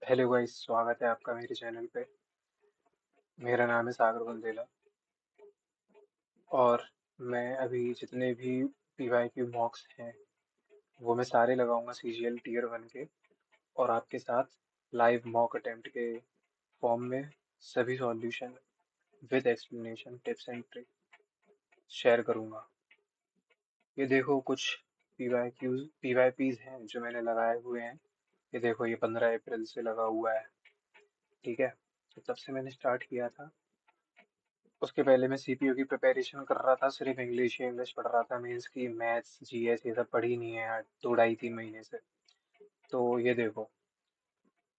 Hello guys, स्वागत है आपका मेरे चैनल पे। मेरा नाम है सागर बुंदेला और मैं अभी जितने भी पीवाईक्यू मॉक्स हैं वो मैं सारे लगाऊंगा सीजीएल टीयर वन के, और आपके साथ लाइव मॉक अटेम्प्ट के फॉर्म में सभी solution with explanation tips and trick share करूंगा। ये देखो कुछ पीवाईपीज हैं जो मैंने लगाए हुए हैं। ये देखो, ये 15 अप्रैल से लगा हुआ है। ठीक है, तो तब से मैंने स्टार्ट किया था। उसके पहले मैं सीपीयू की प्रिपरेशन कर रहा था, सिर्फ इंग्लिश ही इंग्लिश पढ़ रहा था। मीन्स की मैथ्स जीएस ये सब पढ़ी नहीं है यार, 2 ढाई 3 महीने से। तो ये देखो,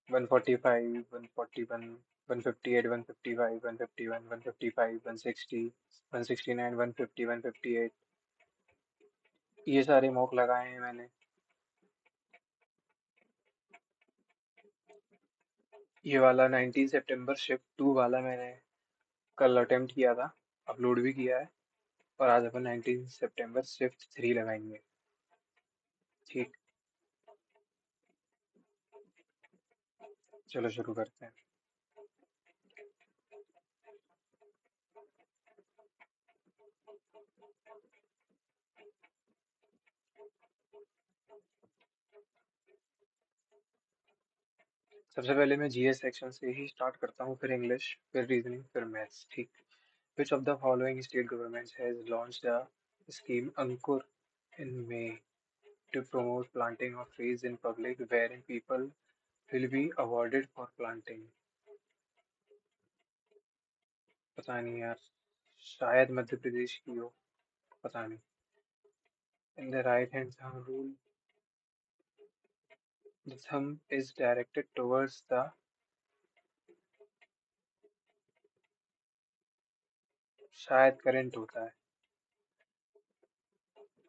145 141 158 155 151 155 160 169 150 158, ये सारे मॉक लगाए हैं मैंने। ये वाला 19 सितंबर शिफ्ट 2 वाला मैंने कल अटेम्प्ट किया था, अपलोड भी किया है। और आज अपन 19 सितंबर शिफ्ट 3 लगाएंगे। ठीक, चलो शुरू करते हैं। सबसे पहले मैं जीएस सेक्शन से ही स्टार्ट करता हूँ, फिर इंग्लिश, फिर रीजनिंग, फिर मैथ्स। ठीक। Which of the following state governments has launched the scheme Ankur in May to promote planting of trees in public wherein people will be awarded for planting? पता नहीं यार, शायद मध्य प्रदेश की हो, पता नहीं। In the right hand thumb rule, the thumb is directed towards the, शायद current होता है।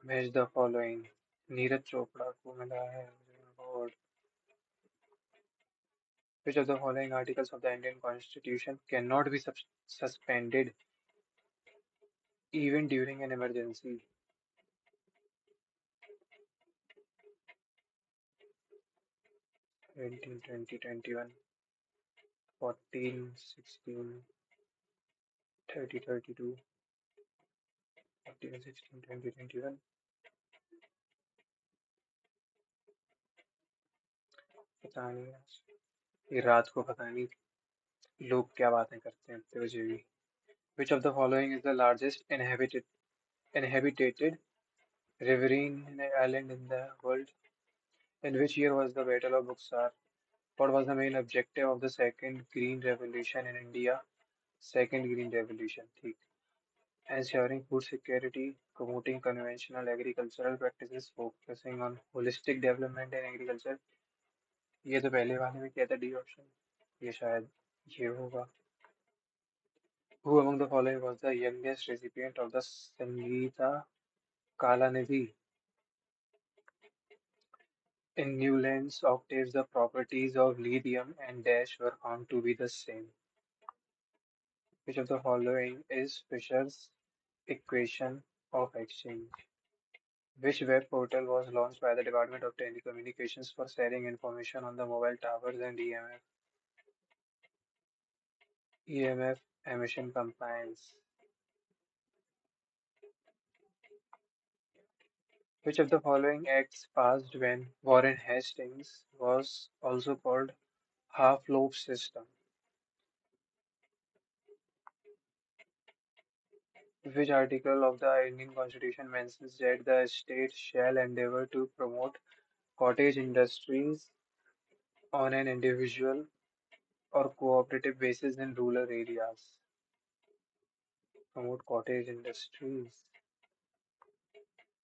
Match the following, Neeraj Chopra को मिला है award. Which of the following articles of the Indian Constitution cannot be suspended even during an emergency? 18, 20, 21, 14, 16, 30, 32, 14, 16, 20, 21। पता नहीं यार, ये रात को पता नहीं लोग क्या बातें करते हैं इतने बजे भी। Which of the following is the largest inhabited riverine island in the world? In which year was the Battle of Buxar? What was the main objective of the second Green Revolution in India? Second Green Revolution, ठीक। Ensuring food security, promoting conventional agricultural practices, focusing on holistic development in agriculture। ये तो पहले वाले में क्या था, D option, ये शायद ये होगा। Who among the following was the youngest recipient of the Sangeeta Kalanidhi? In Newland's octaves, the properties of lithium and dash were found to be the same. Which of the following is Fisher's equation of exchange? Which web portal was launched by the Department of Telecommunications for sharing information on the mobile towers and EMF emission compliance? Which of the following acts passed when Warren Hastings was also called half-loaf system? Which article of the Indian Constitution mentions that the state shall endeavour to promote cottage industries on an individual or cooperative basis in rural areas? Promote cottage industries.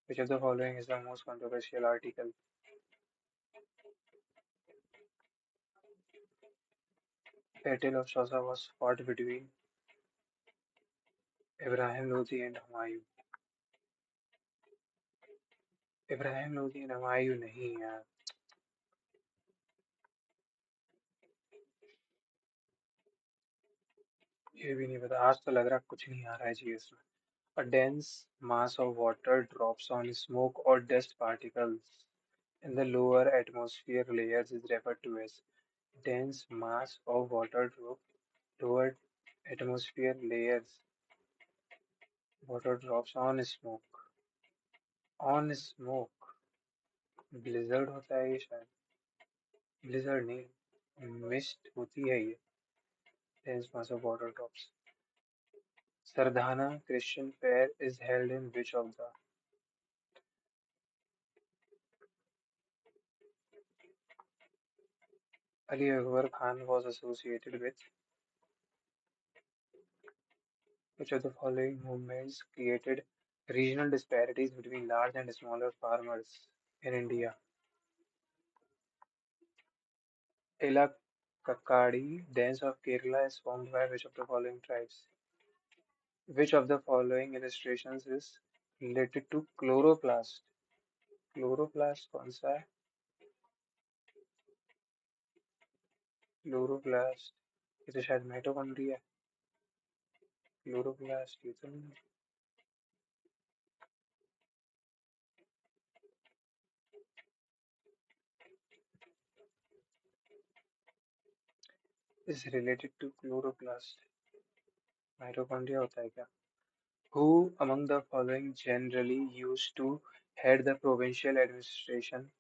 Which of the following is the most controversial article? Battle of Chausa was fought between Ibrahim Lodi and Humayun. Ibrahim Lodi and Humayun नहीं यार, ये भी नहीं पता। आज तो लग रहा कुछ नहीं आ रहा है जीएस में। A dense mass of water drops on smoke or dust particles in the lower atmosphere layers is referred to as. dense mass of water drop toward atmosphere layers. Water drops on smoke. Blizzard होता है ये शायद, blizzard नहीं, mist होती है ये, dense mass of water drops. Sardhana Christian fair is held in which of the Ali Akbar Khan was associated with which of the following movements created regional disparities between large and smaller farmers in India? Ela Kakkadi dance of Kerala is formed by which of the following tribes? Which of the following illustrations is related to chloroplast? Chloroplast कौन सा है? Chloroplast ये तो शायद mitochondria है. Chloroplast ये तो नहीं is related to chloroplast. Mitochondria होता है क्या? Who among the following generally used to head the provincial administration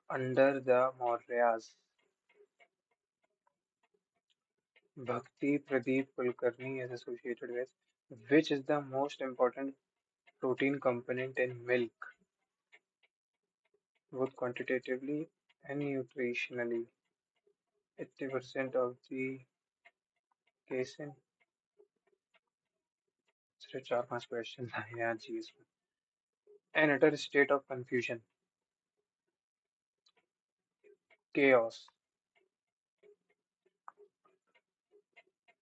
under the Mauryas? Bhakti Pradeep Kulkarni is associated with which is the most important protein component in milk, both quantitatively and nutritionally. 80% of the casein. सिर्फ 4-5 question आए हैं आज इसमें. An utter state of confusion, chaos.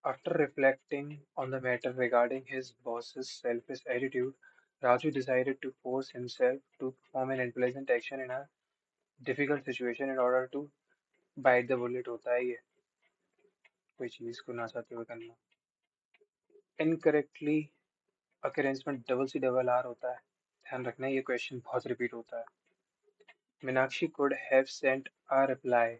After reflecting on the matter regarding his boss's selfish attitude, Raju decided to force himself to perform an unpleasant action in a difficult situation in order to bite the bullet. होता है ये कोई चीज को ना चाहते हुए करना. Incorrectly occurrence में डबल सी डबल आर होता है. ध्यान रखना ये क्वेश्चन बहुत रिपीट होता है. Meenakshi could have sent a reply.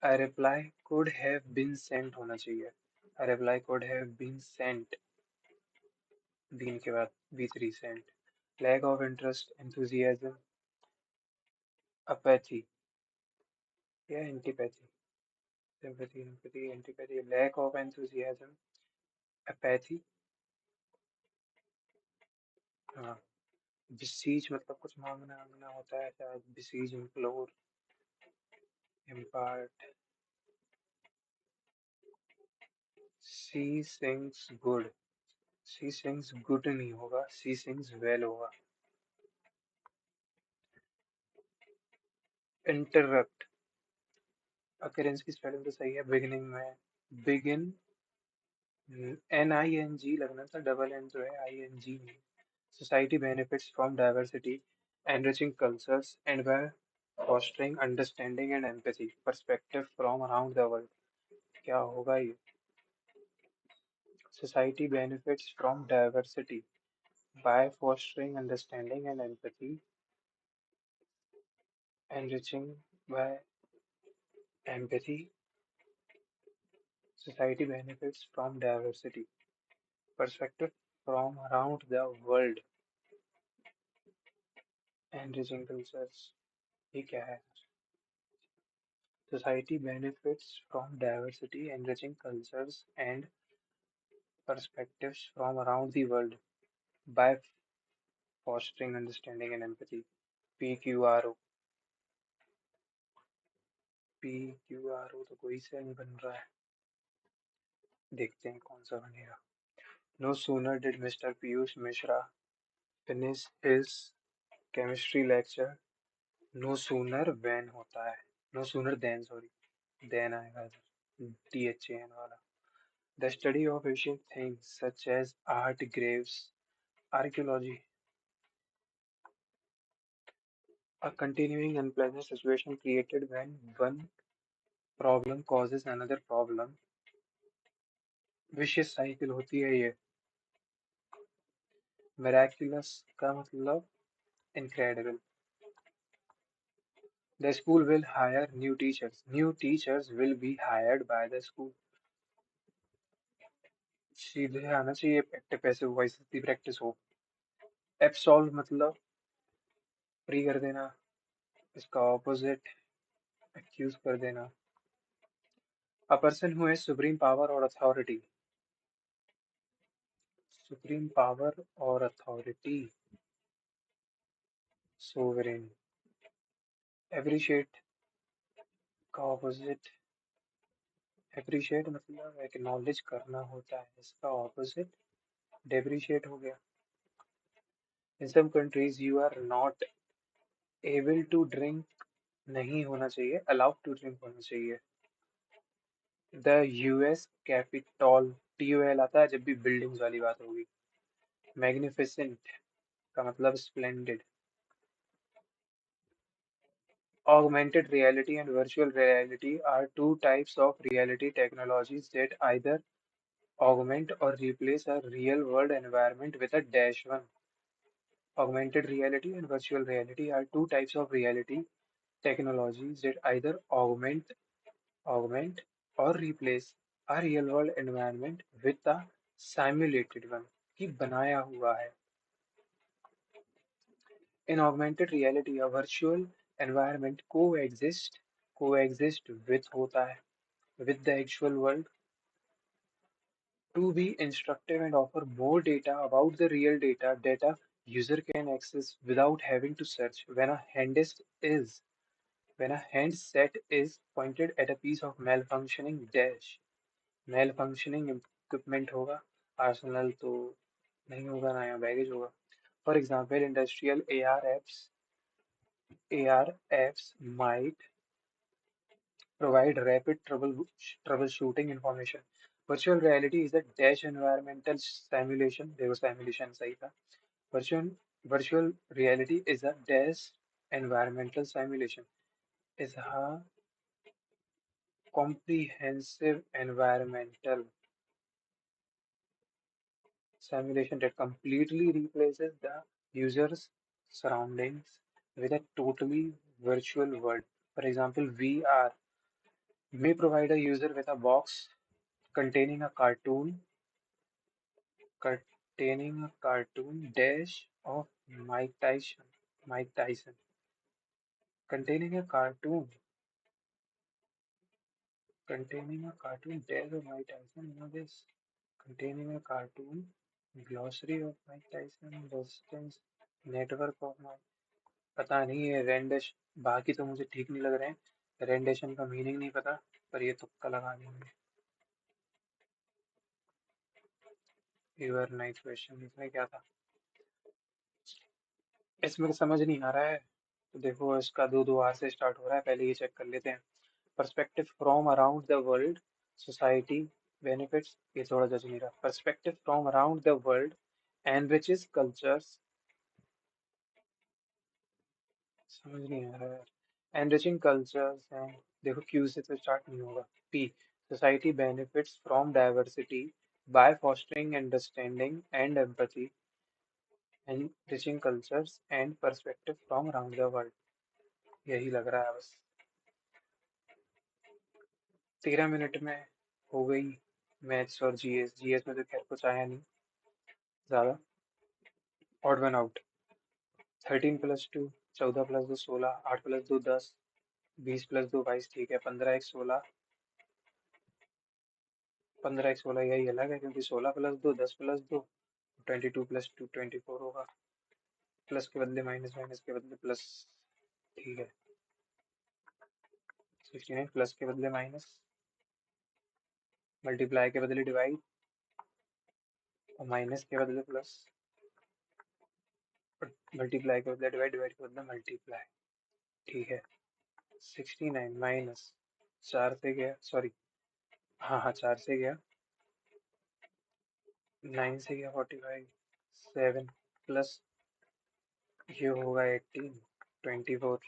A reply could have been sent होना चाहिए. A reply could have been sent. Been के बाद B three sent. Lack of interest, enthusiasm, apathy या antipathy. Sympathy, empathy, antipathy. Lack of enthusiasm, apathy. हाँ. Besiege मतलब कुछ मांगना मांगना होता है शायद. Besiege, implore, impart. She sings good. She sings good नहीं होगा. She sings well होगा. Interrupt. Occurrence की स्पेलिंग तो सही है. Beginning में begin NING लगना था. डबल एन जो है ING नहीं. Society benefits from diversity, enriching cultures, and by fostering understanding and empathy. Perspective from around the world. क्या होगा ये? Society benefits from diversity by fostering understanding and empathy, enriching by empathy. Society benefits from diversity. Perspective from around the world, enriching cultures. ये क्या है? Society benefits from diversity, enriching cultures and perspectives from around the world by fostering understanding and empathy. PQRO. PQRO तो कोई से नहीं बन रहा है. देखते हैं कौन सा बनेगा. No sooner did Mr. Piyush Mishra finish his chemistry lecture. No sooner when होता है. No sooner than, sorry. Then आएगा इधर. THAN वाला. The study of ancient things such as art, graves, archaeology. A continuing unpleasant situation created when one problem causes another problem. Wishes cycle होती है ये. Miraculous का मतलब incredible. The school will hire new teachers. New teachers will be hired by the school. सीधे आना चाहिए active passive voice की practice हो. एब्सॉल्व मतलब फ्री कर देना. इसका ऑपोजिट एक्यूज कर देना. A person who has supreme power or authority. Supreme power or authority. Sovereign. Appreciate का ऑपोजिट. appreciate मतलब एक्नॉलेज करना होता है. इसका ऑपोजिट depreciate हो गया. In some countries you are not able to drink. नहीं होना चाहिए. allowed to drink होना चाहिए. The US Capitol. TOL आता है जब भी बिल्डिंग्स वाली बात होगी. Magnificent का मतलब splendid. Augmented reality and virtual reality are two types of reality technologies that either augment or replace a real world environment with a dash one. Augmented reality and virtual reality are two types of reality technologies that either augment or replace a real world environment with a simulated one. कि बनाया हुआ है. In augmented reality, a virtual environment coexist with होता है with the actual world to be instructive and offer more data about the real data user can access without having to search. When a handset is pointed at a piece of malfunctioning equipment होगा. Arsenal तो नहीं होगा ना, यहाँ baggage होगा. For example, industrial AR apps might provide rapid troubleshooting information. Virtual reality is a dash environmental simulation. देखो simulation सही था. Virtual virtual reality is a dash environmental simulation. Is a comprehensive environmental simulation that completely replaces the user's surroundings with a totally virtual world. For example, VR may provide a user with a box containing a cartoon dash of Mike Tyson. Containing a cartoon dash of Mike Tyson. You know this? Containing a cartoon glossary of Mike Tyson resistance network of Mike. पता नहीं ये रेंडेश. बाकी तो मुझे ठीक नहीं लग रहे हैं. रेंडेशन का मीनिंग नहीं पता, पर ये तुक्का लगा देंगे. Your nice question. इसमें क्या था? इसमें समझ नहीं आ रहा है. तो देखो इसका दो आर से स्टार्ट हो रहा है. पहले ये चेक कर लेते हैं. Perspective from around the world, society benefits. ये थोड़ा जज नहीं रहा. Perspective from around the world enriches cultures. समझ नहीं आ रहा है. Enriching cultures है. देखो Q से तो स्टार्ट नहीं होगा. P. Society benefits from diversity by fostering understanding and empathy. Enriching cultures and perspective from around the world. यही लग रहा है बस. 13 मिनट में हो गई मैथ्स और जीएस में तो खैर कुछ आया नहीं ज़्यादा. Odd one out. 13+2 14+2 16 8+2 10 20+2 22. ठीक है. 15 1 16. 15 1 16 यही अलग है क्योंकि 16+2 10+2 22+2 24 होगा. प्लस के बदले माइनस, माइनस के बदले प्लस. ठीक है. 69 प्लस के बदले माइनस, मल्टीप्लाई के बदले डिवाइड और माइनस के बदले प्लस, मल्टीप्लाई के बदले डिवाइड, डिवाइड के बदले मल्टीप्लाई. ठीक है. 69 माइनस 4 से गया, सॉरी हाँ 4 से गया, 9 से गया 45, 7 प्लस ये होगा 18 24.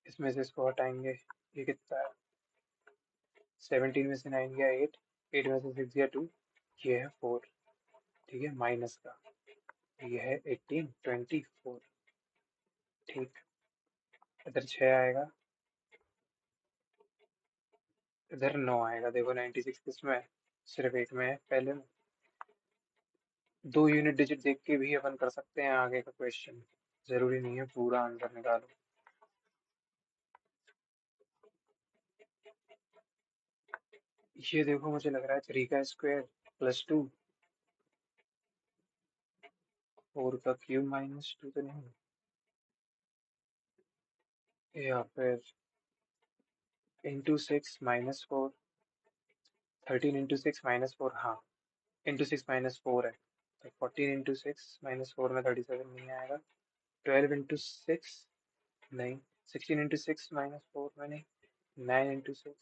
इसमें से इसको हटाएंगे. ये कितना है? 17 में से 9 गया 8, 8 में से 6 गया 2, ये है 4. ठीक है. माइनस का ये है 18 24. ठीक, इधर 6 आएगा, इधर 9 आएगा। देखो 96 किसमें है, सिर्फ एक में है पहले में। 2 यूनिट डिजिट देख के भी अपन कर सकते हैं आगे का क्वेश्चन, जरूरी नहीं है पूरा आंसर निकालो। ये देखो मुझे लग रहा है 3 का स्क्वायर +2, 4 का क्यूब -2 तो नहीं, या फिर ×6 - 4, 13 × 6 - 4, हाँ ×6 - 4 है, तो 14 × 6 - 4 में 37 नहीं आएगा। 12 × 6 नहीं, 16 × 6 - 4 में नहीं, 9 × 6,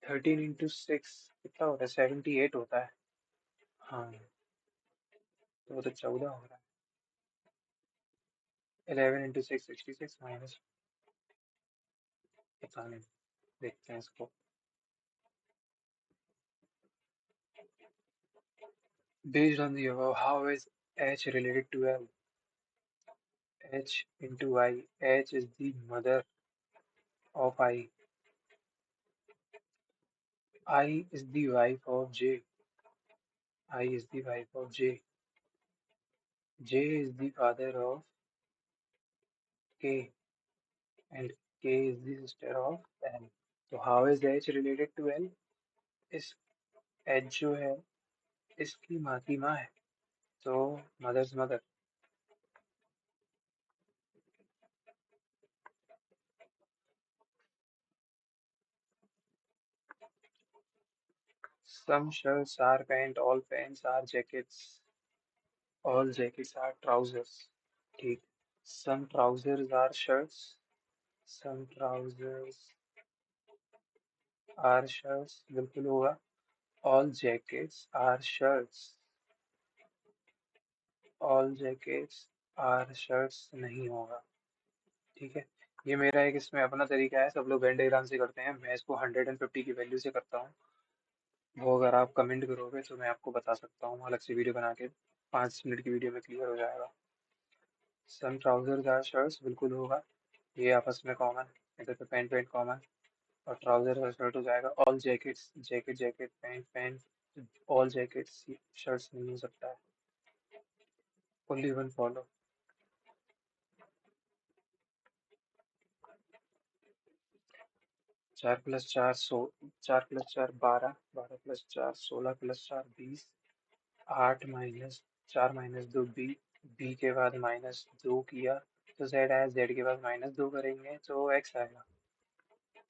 13 × 6 कितना होता है, 78 होता है। हाँ, तो वो तो 14 हो रहा है। 11 × 6 66 माइनस, पता नहीं, देखते हैं इसको। Based on the above, how is H related to L? H into I. H is the mother of I. I is the wife of J. I is the wife of J. J is the father of K. And K is the sister of L. तो how is H related to L? इस H जो है इसकी माँ की माँ है, तो mother's mother. Some shirts are pants, all pants are jackets, all jackets are trousers. ठीक, some trousers are shirts, some trousers are shirts, बिल्कुल होगा। All jackets are shirts, all jackets are shirts नहीं होगा। ठीक है, ये मेरा एक इसमें अपना तरीका है, सब लोग वेन डायग्राम से करते हैं, मैं इसको 150 की वैल्यू से करता हूँ। वो अगर आप कमेंट करोगे तो मैं आपको बता सकता हूँ अलग से वीडियो बना के, 5 मिनट की वीडियो में क्लियर हो जाएगा। सम ट्राउजर्स आर शर्ट्स बिल्कुल होगा, ये आपस में कॉमन, इधर पे पैंट पैंट कॉमन, और ट्राउजर और शर्ट हो जाएगा। All jackets, jacket jacket, pant pant, all jackets shirts नहीं हो सकता है। Only one follow. 4 + 4 4 + 4 12, 12 + 4 16, +4 20, 8 - 4 - 2 B, B के बाद -2 किया तो जेड आया, जेड के बाद -2 करेंगे तो एक्स आएगा।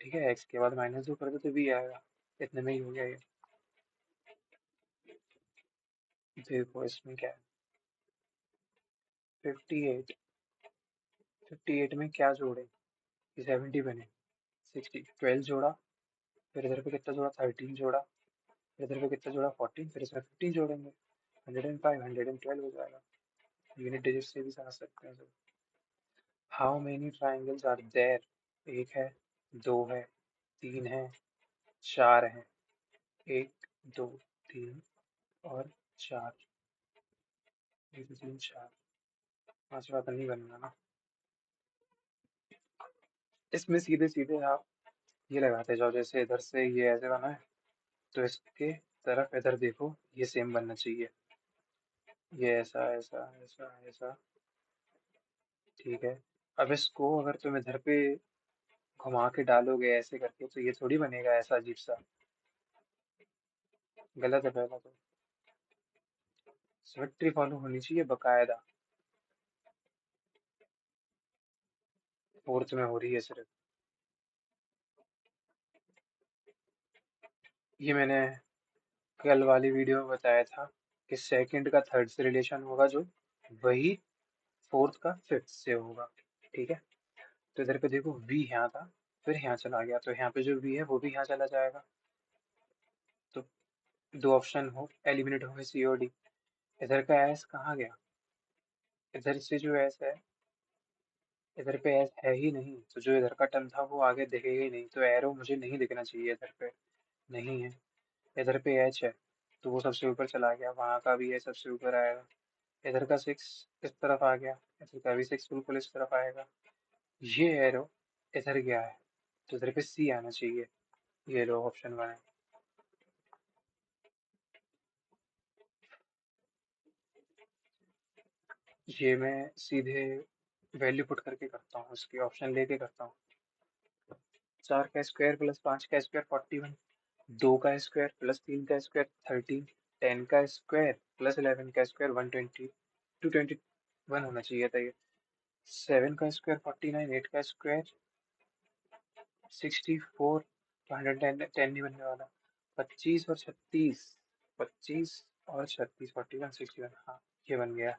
ठीक है, एक्स के बाद -2 कर दो तो बी आएगा। इतने में ही हो गया ये। देखो इसमें क्या है, 58, 58 में क्या जोड़े कि 70 बने, 60, 12 जोड़ा, फिर इधर पे कितना जोड़ा, 13 जोड़ा, फिर इधर पे कितना जोड़ा, 14, फिर इसमें 15 जोड़ेंगे, 105, 112 हो जाएगा। यूनिट डिजिट से भी समझ सकते हैं सब। How many triangles are there? एक है, दो है, तीन है, चार है। एक, दो, तीन और चार, एक दो तीन चार, पांचवा तो नहीं बनना ना। इसमें सीधे सीधे आप ये लगाते जाओ, जैसे इधर से ये ऐसे बना है तो इसके तरफ इधर देखो, ये सेम बनना चाहिए, ये ऐसा ऐसा ऐसा ऐसा। ठीक है, अब इसको अगर तुम इधर पे घुमा के डालोगे ऐसे करके तो ये थोड़ी बनेगा ऐसा अजीब सा, गलत है पहला तो। सिमेट्री फॉलो होनी चाहिए बकायदा, फोर्थ में हो रही है सिर्फ। ये मैंने कल वाली वीडियो में बताया था कि सेकंड का थर्ड से रिलेशन होगा जो, वही फोर्थ का फिफ्थ से होगा। ठीक है, तो इधर पे देखो v यहाँ था, फिर यहाँ चला गया, तो यहाँ पे जो v है वो भी यहाँ चला जाएगा, तो दो ऑप्शन हो एलिमिनेट हो गए, सी और डी। इधर का एस कहाँ गया, इधर से जो एस है, इधर पे एस है ही नहीं, तो जो इधर का टर्म था वो आगे दिखेगा ही नहीं, तो एरो मुझे नहीं दिखना चाहिए इधर पे, नहीं है। इधर पे एच है तो वो सबसे ऊपर चला गया, वहाँ का भी है सबसे ऊपर आएगा। इधर का 6 इस तरफ आ गया, अच्छा, तो अभी 6 बिल्कुल इस तरफ आएगा। ये एरो इधर गया है, तो इधर पे सी आना चाहिए। ये लो ऑप्शन 1 है। ये मैं सीधे वैल्यू पुट करके करता हूँ, इसकी ऑप्शन लेके करता हूँ। 4 का स्क्वायर प्लस 5 का स्क्वायर 41, 2 का स्क्वायर प्लस 3 का स्क्वायर 13, 10 का स्क्वायर प्लस 11 का स्क्वायर 120, 221 होना चाहिए था ये। 7 का स्क्वायर 49, 8 का स्क्वायर 64, 110 नहीं बनने वाला। 25 और 36, 25 और 36, 41 61, हाँ ये बन गया।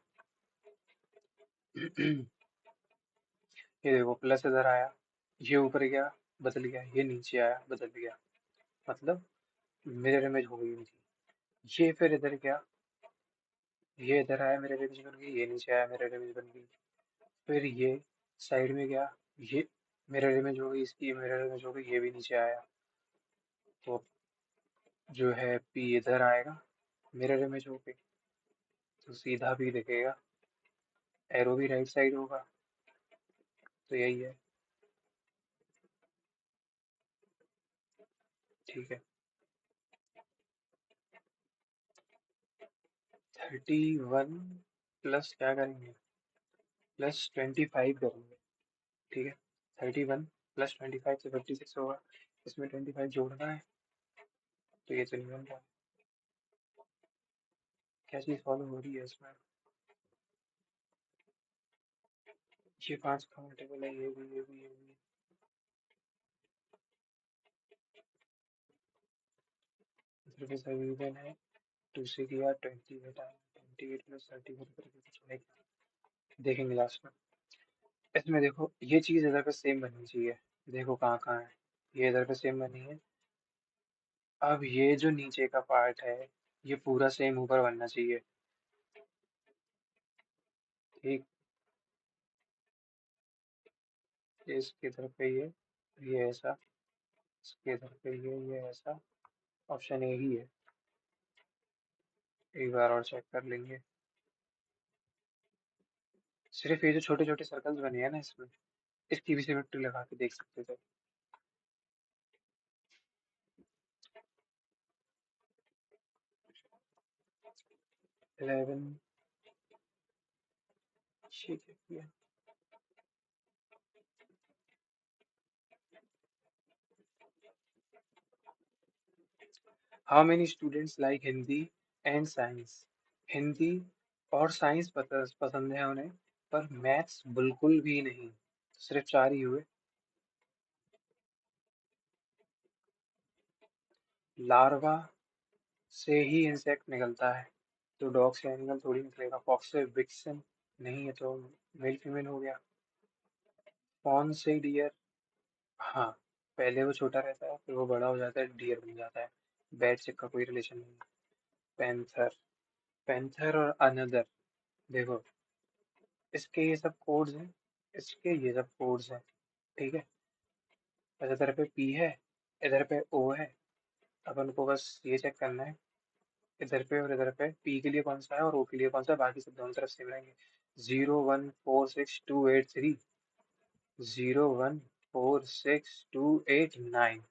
ये देखो प्लस इधर आया, ये ऊपर गया बदल गया, ये नीचे आया बदल गया, मतलब मिरर इमेज हो गई इनकी। ये फिर इधर गया, ये इधर आया मिरर इमेज बन गई, ये नीचे आया मिरर इमेज बन गई। फिर ये साइड में गया, ये मिरर इमेज हो गई इसकी, मिरर इमेज हो गई, ये भी नीचे आया। तो जो है पी इधर आएगा, मिरर इमेज हो गई, तो सीधा भी दिखेगा, एरो भी राइट साइड होगा। तो यही है। ठीक है, 31 प्लस क्या करेंगे, प्लस 25 करेंगे। ठीक है, 31 प्लस 25 से 56 होगा, इसमें 25 जोड़ना है, तो ये तो नहीं बन रहा। क्या चीज़ फॉलो हो रही है इसमें, ये 5 का मल्टीपल है, ये भी ये भी ये भी। इधर भी सही रीजन है, 2 से किया 28 आया, 28 प्लस 31 करके कुछ नहीं। देखेंगे लास्ट में। इसमें देखो ये चीज़ इधर पे सेम बननी चाहिए, देखो कहाँ कहाँ है, ये इधर पे सेम बनी है। अब ये जो नीचे का पार्ट है, ये पूरा सेम ऊपर बनना चाहिए। ठीक, इसके इधर पे ये ऐसा, इसके इधर पे ये ऐसा। ऑप्शन ए ही है, एक बार और चेक कर लेंगे। सिर्फ ये जो छोटे छोटे सर्कल्स बने हैं ना इसमें, इसकी भी सिमेट्री लगा के देख सकते थे। 11, ठीक है। How many students like Hindi and science, Hindi और साइंस पसंद है उन्हें, पर मैथ्स बिल्कुल भी नहीं। सिर्फ 4 ही हुए। लार्वा से ही इंसेक्ट निकलता है, तो डॉग से एनिमल थोड़ी निकलेगा। फॉक्स से विक्सन नहीं है, तो मेल फीमेल हो गया। फॉन से डियर, हाँ, पहले वो छोटा रहता है, फिर वो बड़ा हो जाता है, डियर बन जाता है। बैट से का कोई रिलेशन नहीं है। पैंथर, पैंथर और अनदर, देखो इसके ये सब कोड्स हैं, इसके ये सब कोड्स हैं। ठीक है, बस इधर पे पी है, इधर पे ओ है। अपन को बस ये चेक करना है, इधर पे और इधर पे पी के लिए कौन सा है और ओ के लिए कौन सा है, बाकी सब दोनों तरफ सेम रहेंगे। 0146283, 0146289।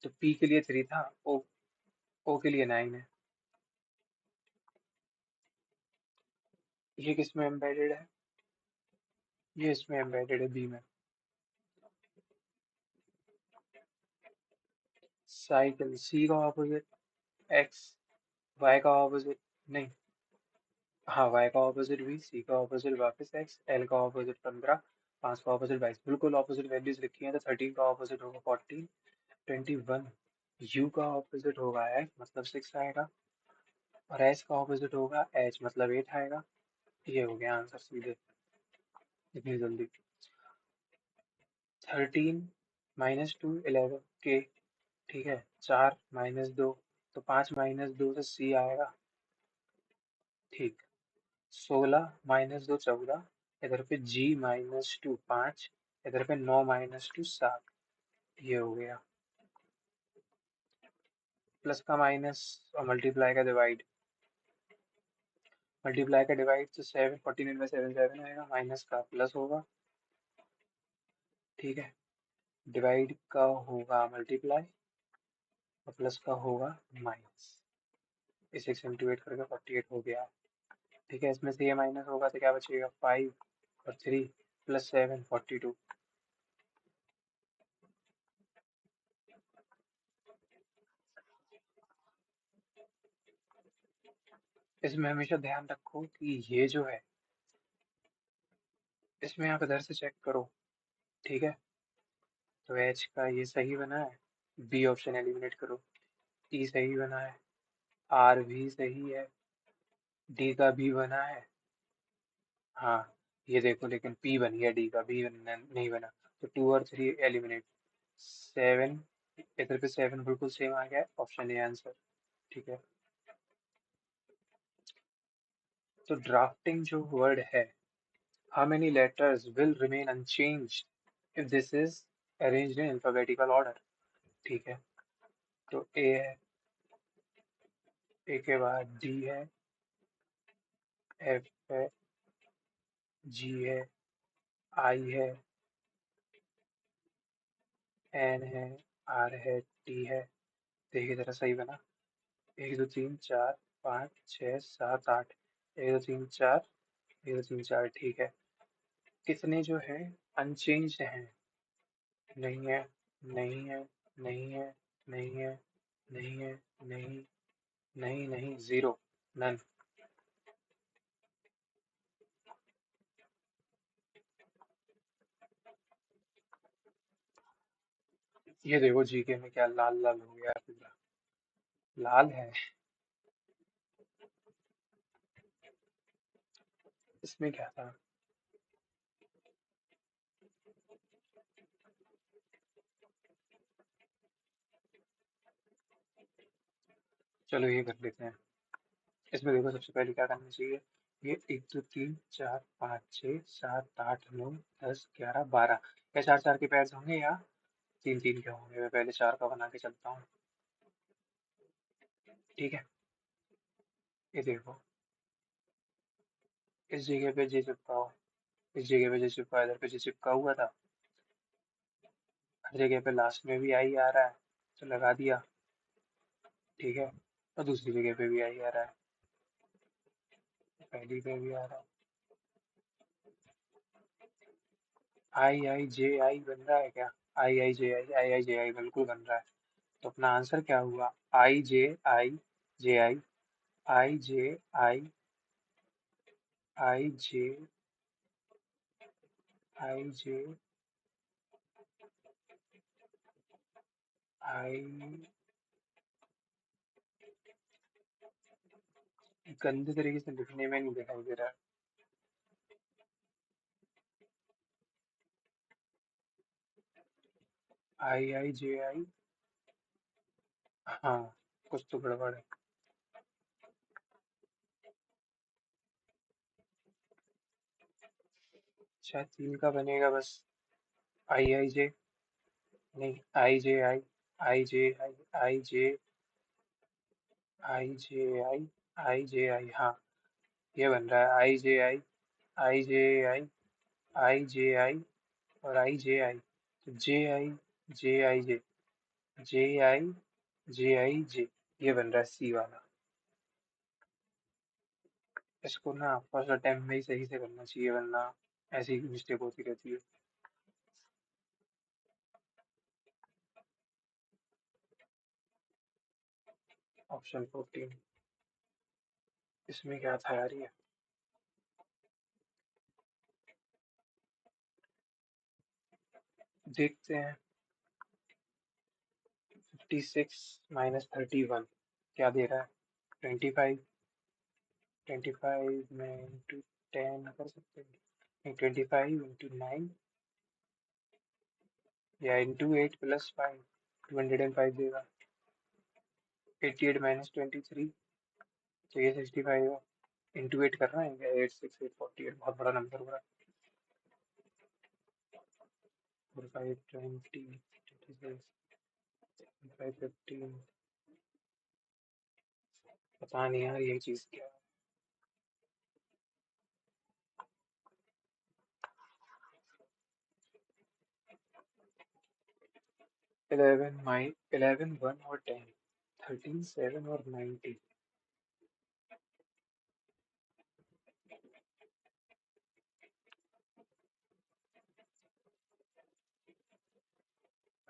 तो पी के लिए 3 था, ओ के लिए 9 है। ये किस में एम्बेडेड है, ये इसमें एम्बेडेड है, बी में। साइकिल, सी का ऑपोजिट एक्स, वाई का ऑपोजिट नहीं, हाँ वाई का ऑपोजिट भी, सी का ऑपोजिट वापस एक्स, एल का ऑपोजिट 15, 5 का ऑपोजिट 22, बिल्कुल ऑपोजिट वैल्यूज लिखी हैं, तो 13 का ऑपोजिट होगा 14, 21। यू का ऑपोजिट होगा एफ, मतलब 6 आएगा, और एच का ऑपोजिट होगा एच, मतलब 8 आएगा। ये हो गया आंसर सीधे, इतनी जल्दी। 13 -2 11 के, ठीक है, 4 - 2, तो 5 - 2 से सी आएगा। ठीक, 16 - 2 14, इधर पे G - 2 5, इधर पे 9 - 2 7। ये हो गया, प्लस का माइनस और मल्टीप्लाई का डिवाइड। मल्टीप्लाई का डिवाइड तो 7, 49 में 7 आएगा, माइनस का प्लस होगा, ठीक है। डिवाइड का होगा मल्टीप्लाई और प्लस का होगा माइनस। इस 6 इंटू 8 करके 48 हो गया, ठीक है। इसमें से ये माइनस होगा तो क्या बचेगा, 5 और 3 प्लस 7 42। इसमें हमेशा ध्यान रखो कि ये जो है, इसमें आप इधर से चेक करो, ठीक है। तो एच का ये सही बना है, बी ऑप्शन एलिमिनेट करो, ई सही बना है, आर भी सही है, डी का भी बना है, हाँ ये देखो, लेकिन पी बन गया, डी का बी नहीं बना। तो 2 और 3 एलिमिनेट, 7, इधर पे 7 बिल्कुल सेम आ गया, ऑप्शन ए आंसर, ठीक है। तो ड्राफ्टिंग जो वर्ड है, how many letters will remain unchanged if this is arranged in alphabetical order, ठीक है। तो ए है, ए के बाद डी है, एफ है, जी है, आई है, एन है, आर है, टी है। देखिए जरा सही बना, 1 2 3 4 5 6 7 8, 1 2 3 4, 1 2 3 4, ठीक है। कितने जो है अनचेंज हैं, नहीं है, नहीं है, नहीं है, नहीं है, नहीं है, नहीं, नहीं, नहीं, जीरो, नन। ये देखो जीके में क्या लाल लाल हो गया पूरा, लाल है। इसमें क्या था, चलो ये कर लेते हैं। इसमें देखो सबसे पहले क्या करना चाहिए, ये 1 2 3 4 5 6 7 8 9 10 11 12, या 4 4 के पैर होंगे या 3 3 के होंगे, मैं पहले 4 का बना के चलता हूँ, ठीक है। ये देखो, इस जगह पे जे चिपकाओ, इस जगह पे जे चिपका, इधर पे जे चिपका हुआ था, हर जगह पे लास्ट में भी आई आ रहा है, तो लगा दिया, ठीक है। और दूसरी जगह पे भी आई आ रहा है, पहली पे भी आ रहा है, आई आई जे आई बन रहा है क्या, आई आई जे आई, आई आई जे आई बिल्कुल बन रहा है। तो अपना आंसर क्या हुआ, आई जे आई जे आई, आई जे आई, आई जे आई जे आई, गंदे तरीके से लिखने में नहीं दिखाई दे रहा, आई आई जे आई, हाँ कुछ तो गड़बड़ है। शायद 3 का बनेगा बस, आई आई जे, नहीं, आई जे आई, आई जे आई, आई जे आई जे आई, आई जे आई, हाँ ये बन रहा है, आई जे आई, आई जे आई, आई जे आई और आई जे आई, तो जे आई जे आई जे, जे आई जे आई जे, ये बन रहा है सी वाला। इसको ना फर्स्ट अटेम्प्ट में ही सही से करना चाहिए, वरना ऐसी मिस्टेक होती रहती है। ऑप्शन 14, इसमें क्या था यार ये, देखते हैं। 56 माइनस 31 क्या दे रहा है, 25, 25 में इंटू 10 कर सकते हैं, नहीं 25 इंटू 9 या इंटू 8 + 5, 205 देगा। 88 माइनस 23, तो ये 65 है, इंटू 8 करना है क्या, 8 6 8 48, बहुत बड़ा नंबर हो रहा है। 4 5 20 26 5 15, पता नहीं यार ये चीज़ क्या है। 11 माइ 11 1 और 10, 13 7 और 90।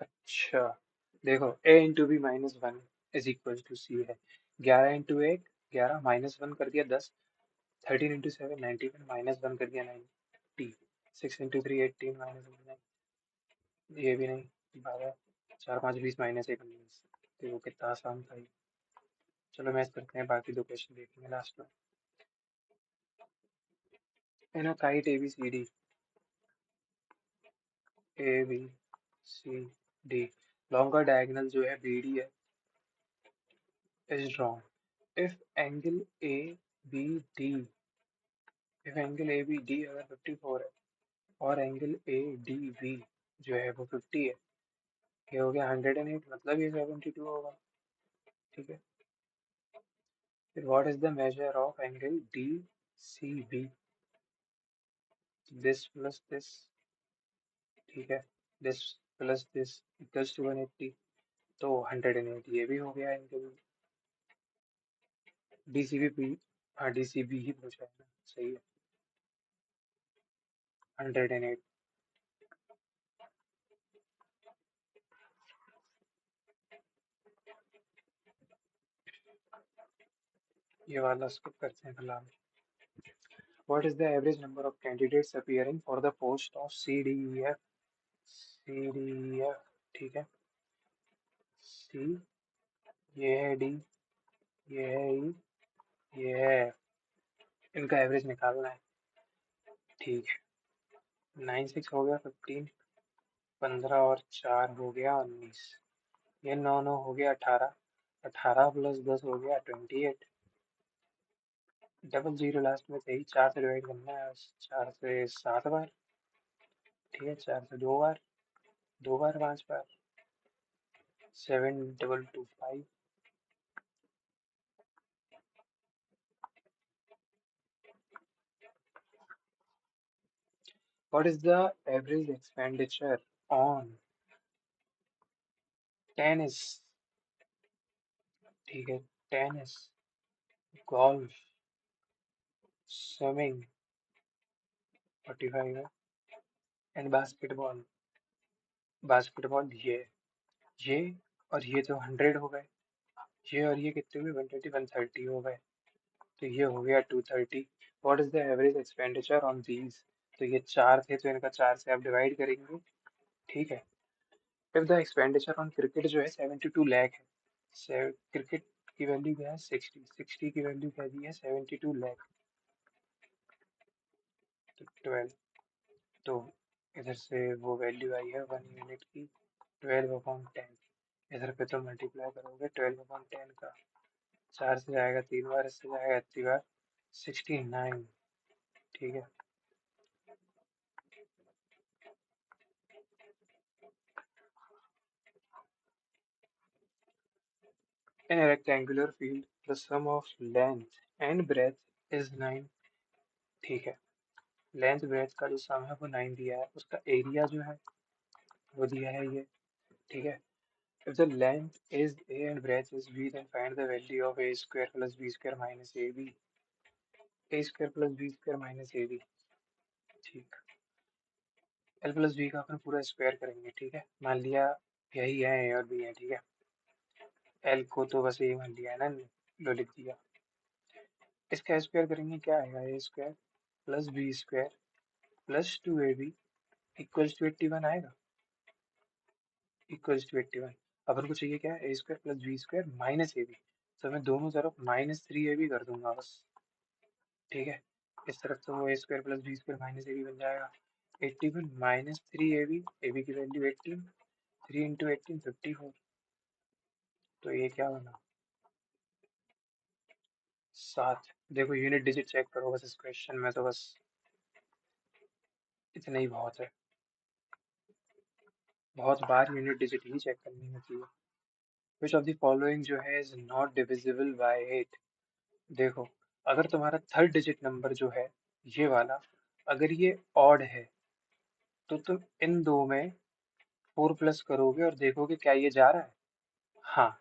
अच्छा, देखो a into B minus one is equal to C है। 11 इंटू एट 11, माइनस वन कर दिया 10। 13 इंटू सेवन 91, माइनस वन कर दिया 90। 6 इंटू थ्री 18, माइनस वन, ये भी नहीं। 12, 4 5 20, माइनस एक 19। देखो कितना आसान था ये। चलो मैच करते हैं, बाकी दो क्वेश्चन देखेंगे लास्ट में। है ना, kite A B C D, A B C D, longer diagonal जो है बी डी है, is drawn if angle A B D, if angle A B D अगर 54 है और एंगल ए डी बी जो है वो 50 है, ये हो गया 108, मतलब ये 72 होगा। ठीक है, फिर what is the measure of angle D C B, this plus this, ठीक है, this plus this equals to 180, तो 108 ये भी हो गया एंगल डीसीबी। हाँ डीसीबी ही पूछा है ना, सही है, 108। ये वाला स्किप करते हैं फिलहाल। What is the average number of candidates appearing for the post of C D E F, C D E F, ठीक है, सी, ये है डी, ये है ई, ये है, इनका एवरेज निकालना है। ठीक है, 9 6 हो गया 15, 15 और 4 हो गया 19, ये 9 9 हो गया 18, 18 प्लस 10 हो गया 28। डबल जीरो लास्ट में सही, 4 से डिवाइड करना है, 4 से 7 बार, ठीक है, 4 से 2 बार, 2 बार 5 बार, 7225। What is the average expenditure on tennis, ठीक है, टेनिस, गोल्फ, स्विमिंग 45 है, एंड बास्केटबॉल, बास्केटबॉल ये और ये तो 100 हो गए, ये और ये कितने हुए 120 130 हो गए, तो ये हो गया 230। What is the average expenditure on these, तो ये चार थे तो इनका चार से आप डिवाइड करेंगे, ठीक है। If the expenditure on cricket जो है 72 लाख है, क्रिकेट की वैल्यू क्या है 60, 60 की वैल्यू क्या दी है 72 लाख, तो 12, तो इधर से वो वैल्यू आई है 1 यूनिट की 12/10, इधर पे तो मल्टीप्लाई करोगे 12/10 का, चार से जाएगा 3 बार, इससे जाएगा इतनी बार, 69, ठीक है। In a rectangular field, the sum of length and breadth is 9, ठीक है, लेंथ ब्रेथ का जो सम है वो 9 दिया है, उसका एरिया जो है वो दिया है ये, ठीक है। If the length is a and breadth is b, then find the value of a square plus b square minus ab, a square plus b square minus ab, ठीक। l प्लस b का अपन पूरा square करेंगे, ठीक है, मान लिया यही है a और b है, ठीक है, l को तो बस a मान लिया है ना, लो लिख दिया। इसका स्क्वायर करेंगे, क्या आएगा, a square plus b square plus 2ab equals to 81 आएगा, इक्वल्स टू 81। अपन को चाहिए क्या है, A square plus B square minus A B, तो मैं दोनों तरफ -3ab कर दूंगा बस, ठीक है। इस तरफ तो A square plus B square minus A B बन जाएगा, 81 -3ab, ए बी की वैल्यू 18, 3 इंटू 18 54, तो ये क्या बना 7। देखो यूनिट डिजिट चेक करो बस, इस क्वेश्चन में तो बस इतना ही बहुत है, बहुत बार यूनिट डिजिट ही चेक करनी होती है। विच ऑफ द फॉलोइंग जो है इज नॉट डिविजिबल बाय 8, देखो अगर तुम्हारा थर्ड डिजिट नंबर जो है ये वाला, अगर ये ऑड है तो तुम इन दो में 4 प्लस करोगे और देखोगे क्या ये जा रहा है। हाँ,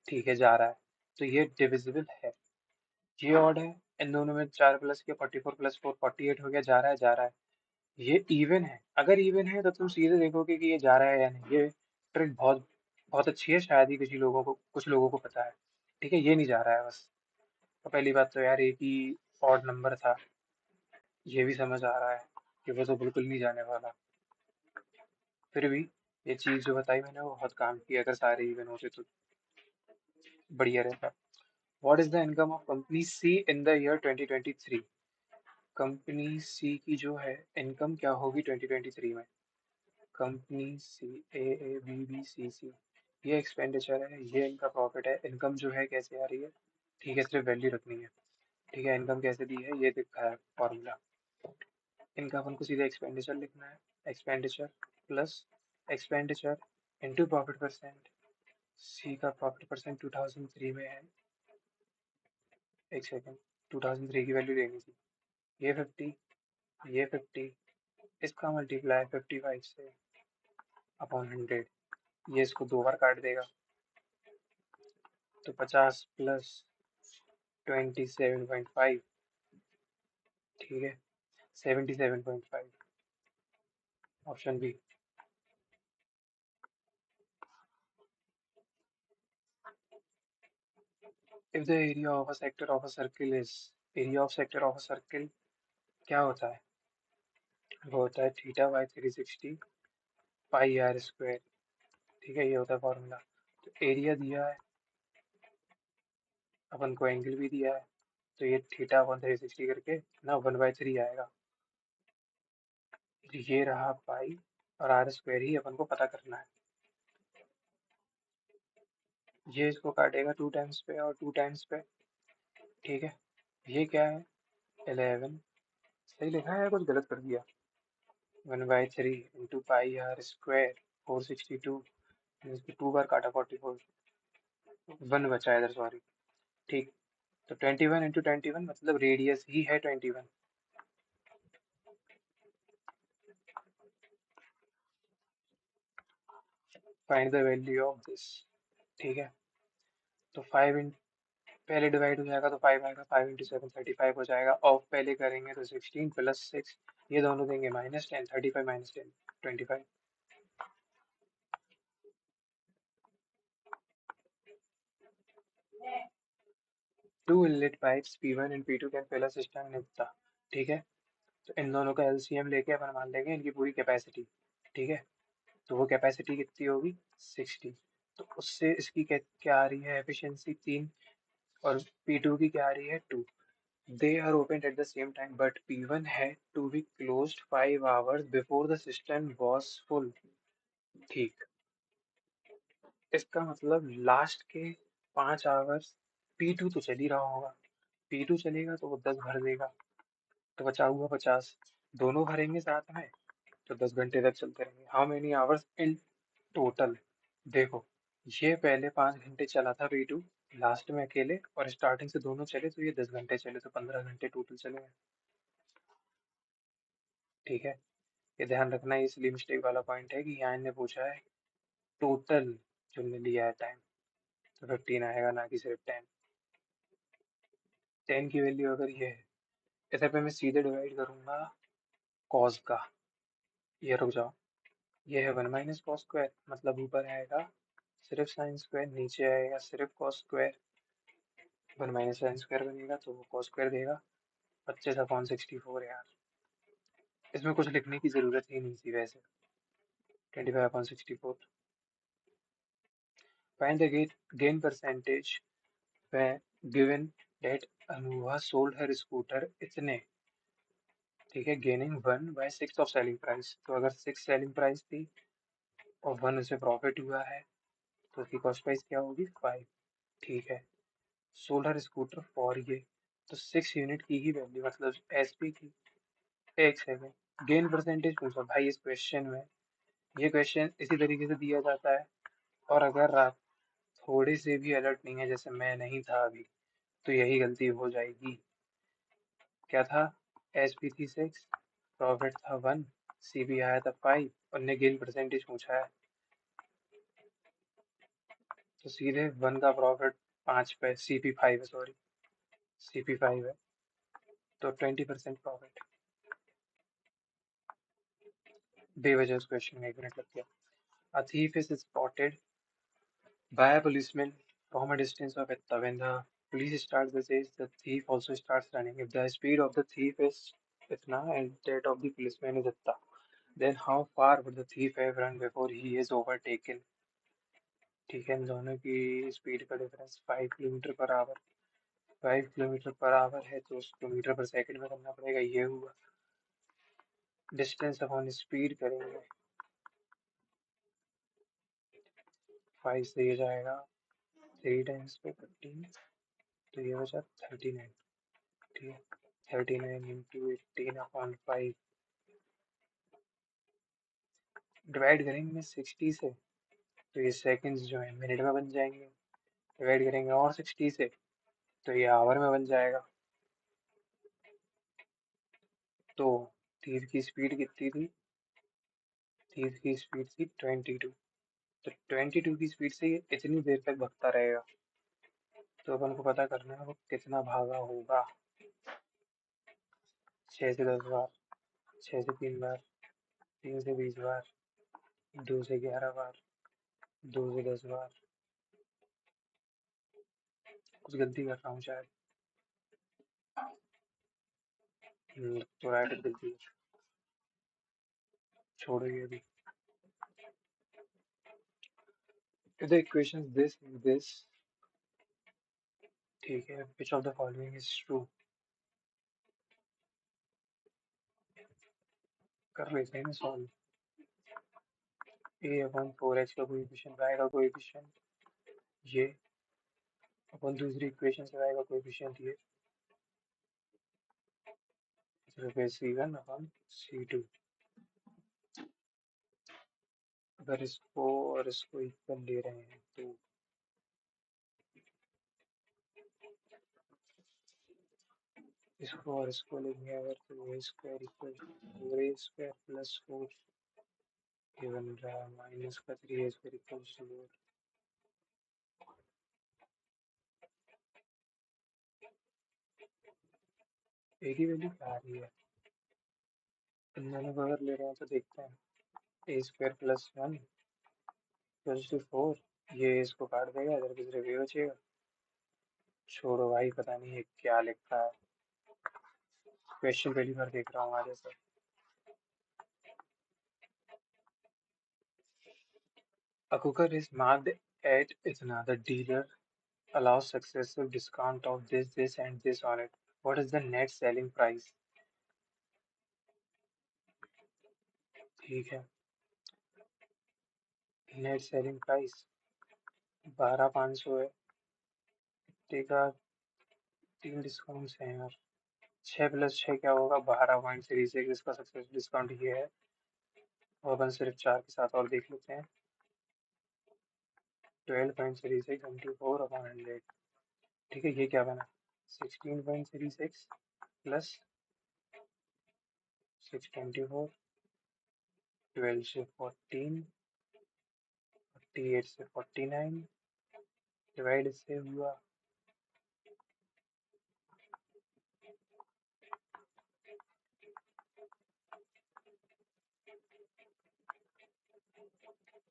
ठीक है, जा रहा है, तो ये डिविजिबल है। ये ऑड है, इन दोनों में 4 प्लस किया, 44 प्लस 4 48 हो गया, जा रहा है, जा रहा है। ये इवन है, अगर इवन है तो तुम सीधे देखोगे कि ये जा रहा है या नहीं। ये ट्रिक बहुत बहुत अच्छी है, शायद ही कुछ लोगों को पता है। ठीक है, ये नहीं जा रहा है बस। तो पहली बात तो यार एक ही ऑड नंबर था, ये भी समझ आ रहा है कि वो तो बिल्कुल नहीं जाने वाला। फिर भी ये चीज जो बताई मैंने वो बहुत काम की, अगर सारे इवन होते तो बढ़िया रहता। What is the income of company C in the year 2023? Company C की जो है इनकम क्या होगी 2023 में? कंपनी सी, ए बी सी सी, ये एक्सपेंडिचर है, ये इनका प्रॉफिट है। इनकम जो है कैसे आ रही है? ठीक है, सिर्फ वैल्यू रखनी है। ठीक है, इनकम कैसे दी है ये दिखा है फॉर्मूला। इनका अपन को सीधे एक्सपेंडिचर लिखना है। Expenditure plus expenditure into profit percent. C का प्रॉफिट परसेंट 2003 में है। एक सेकेंड, 2003 की वैल्यू देनी थी। ये 50, ये 50, इसका मल्टीप्लाई 55 से अपॉन 100। ये इसको दो बार काट देगा, तो 50 प्लस 27.5, ठीक है, 77.5, option B. If the area of a sector of a circle is, area of sector of a circle क्या होता है? वो होता है theta by 360 pi r square. ठीक है, ये होता है फॉर्मूला। तो एरिया दिया है, अपन को एंगल भी दिया है, तो ये थीटा अपॉन 360 करके ना 1/3 आएगा। तो ये रहा पाई, और आर स्क्वायर ही अपन को पता करना है। ये इसको काटेगा 2 टाइम्स पे और 2 टाइम्स पे। ठीक है, ये क्या है? 11, सही लिखा है या कुछ गलत कर दिया? 1/3 इंटू पाई आर स्क्वायर 462, इसको 2 बार काटा 44, 1 बचा इधर, सॉरी। ठीक, तो 21 इंटू 21 मतलब रेडियस ही है 21। Find the value of this. ठीक है, तो 5 इन पहले डिवाइड हो जाएगा तो 5 आएगा, 5 इंटू 7 35 हो जाएगा। ऑफ पहले करेंगे तो 16 प्लस 6, ये दोनों देंगे -10, 35 minus 10 25। Two inlet pipes P1 and P2 can fill a system in इतना। ठीक है, तो इन दोनों का एलसीएम लेके अपन मान लेंगे इनकी पूरी कैपेसिटी। ठीक है, तो वो कैपेसिटी कितनी होगी? 60। तो उससे इसकी क्या आ रही है एफिशिएंसी? 3। और P2 की क्या आ रही है? 2। They are open at the same time but P1 had to be closed 5 hours before the system was full. ठीक, इसका मतलब लास्ट के 5 आवर्स P2 तो चल ही रहा होगा। P2 चलेगा तो वो 10 भर देगा, तो बचा हुआ 50। दोनों भरेंगे साथ में तो 10 घंटे तक चलते रहेंगे। How many hours in total? देखो, ये पहले 5 घंटे चला था P2 लास्ट में अकेले, और स्टार्टिंग से दोनों चले तो ये 10 घंटे चले, तो 15 घंटे टोटल चले हैं। ठीक है, ये ध्यान रखना, ये इसलिए मिस्टेक वाला पॉइंट है कि यहाँ इन्हें पूछा है टोटल जो हमने लिया है टाइम, तो 15 आएगा ना कि सिर्फ 10। 10 की वैल्यू अगर ये है, इधर पे मैं सीधे डिवाइड करूंगा कॉस का। ये रुक जाओ, ये है 1 माइनस कॉस स्क्वायर, मतलब ऊपर आएगा सिर्फ साइन स्क्वायर, नीचे आएगा सिर्फ cos square. 1 minus sine square बनेगा तो वो कॉस स्क्वायर देगा। 25/64 यार, इसमें कुछ लिखने की जरूरत ही नहीं थी वैसे। 25/64। Find the gain percentage when given that Anuva sold her scooter इतने। ठीक है, गेनिंग 1/6 ऑफ सेलिंग प्राइस, तो अगर 6 सेलिंग प्राइस थी और 1 उसे प्रॉफिट हुआ है तो उसकी कॉस्ट प्राइस क्या होगी? 5। ठीक है, सोल्ड स्कूटर फॉर ये, तो 6 यूनिट की ही वैल्यू मतलब एसपी की। एक सेकेंड, गेन परसेंटेज पूछो भाई इस क्वेश्चन में। ये क्वेश्चन इसी तरीके से दिया जाता है, और अगर आप थोड़े से भी अलर्ट नहीं है जैसे मैं नहीं था अभी, तो यही गलती हो जाएगी। क्या था? एच पी थी 6, प्रॉफिट था 1, सी बी आया था 5, और ने गेन परसेंटेज पूछा है। तो सीधे 1 का प्रॉफिट 5 पे CP5 है, सॉरी CP5 है, तो 20% प्रॉफिट। बेवजह उस क्वेश्चन में 1 मिनट लग गया। A thief is spotted by a policeman from a distance of Etta. When the police starts the chase, the thief also starts running. If the speed of the thief is Itna and that of the policeman is Etta, then how far would the thief have run before he is overtaken? ठीक है, इन दोनों की speed का difference 5 kilometre per hour, 5 kilometre per hour है तो उसको metre पर second में करना पड़ेगा। ये हुआ डिस्टेंस अपॉन स्पीड करेंगे, 5 से ये जाएगा 3 टाइम्स पे 15, तो ये बचा 39। ठीक है, 39 इंटू 18/5 डिवाइड करेंगे 60 से, तो ये सेकंड्स जो है मिनट में बन जाएंगे। डिवाइड करेंगे और 60 से तो ये आवर में बन जाएगा। तो तीर की स्पीड कितनी थी? तीर की स्पीड थी 22। तो 22 की स्पीड से ये इतनी देर तक भगता रहेगा, तो अपन को पता करना है वो कितना भागा होगा। 6 से 10 बार, 6 से 3 बार, 3 से 20 बार, 2 से 11 बार, 2 से 10 बार। कुछ गलती कर रहा हूँ शायद, तो राइट गलती है, छोड़ो ये भी। If the equation is this and this, ठीक है, which of the following is true? कर लेते हैं ना सॉल्व। A/4h का कोएफिशिएंट आएगा, कोएफिशिएंट ये अपन दूसरी इक्वेशन से आएगा कोएफिशिएंट ये, फिर C1/C2। अगर इसको और इसको इक्वल ले रहे हैं तो इसको और इसको लेंगे अगर, तो A square equal 4a² plus 4 ये बन रहा है माइनस का 3a² इक्वल 4। ए की वैल्यू क्या आ रही है? इन दोनों को अगर ले रहे हैं तो देखते हैं। a² प्लस 1 इक्वल्स टू 4, ये इसको काट देगा, इधर की तरफ ये बचेगा। छोड़ो भाई, पता नहीं है क्या लिखा है, क्वेश्चन पहली बार देख रहा हूँ आज ऐसा। A cooker is marked at itna. The dealer allows successive discount of this and this on it. What is the net selling price? ठीक है, नेट सेलिंग प्राइस 12,500 है। देखा, 3 डिस्काउंट्स हैं यार, 6 + 6 क्या होगा? 12.36। इसका सक्सेस डिस्काउंट ये है, और अपन सिर्फ 4 के साथ और देख लेते हैं। 12.36 इंटू 4/100। ठीक है, ये क्या बना? 16.36 प्लस 624, 12 से 14, 48 से 49, डिवाइड से हुआ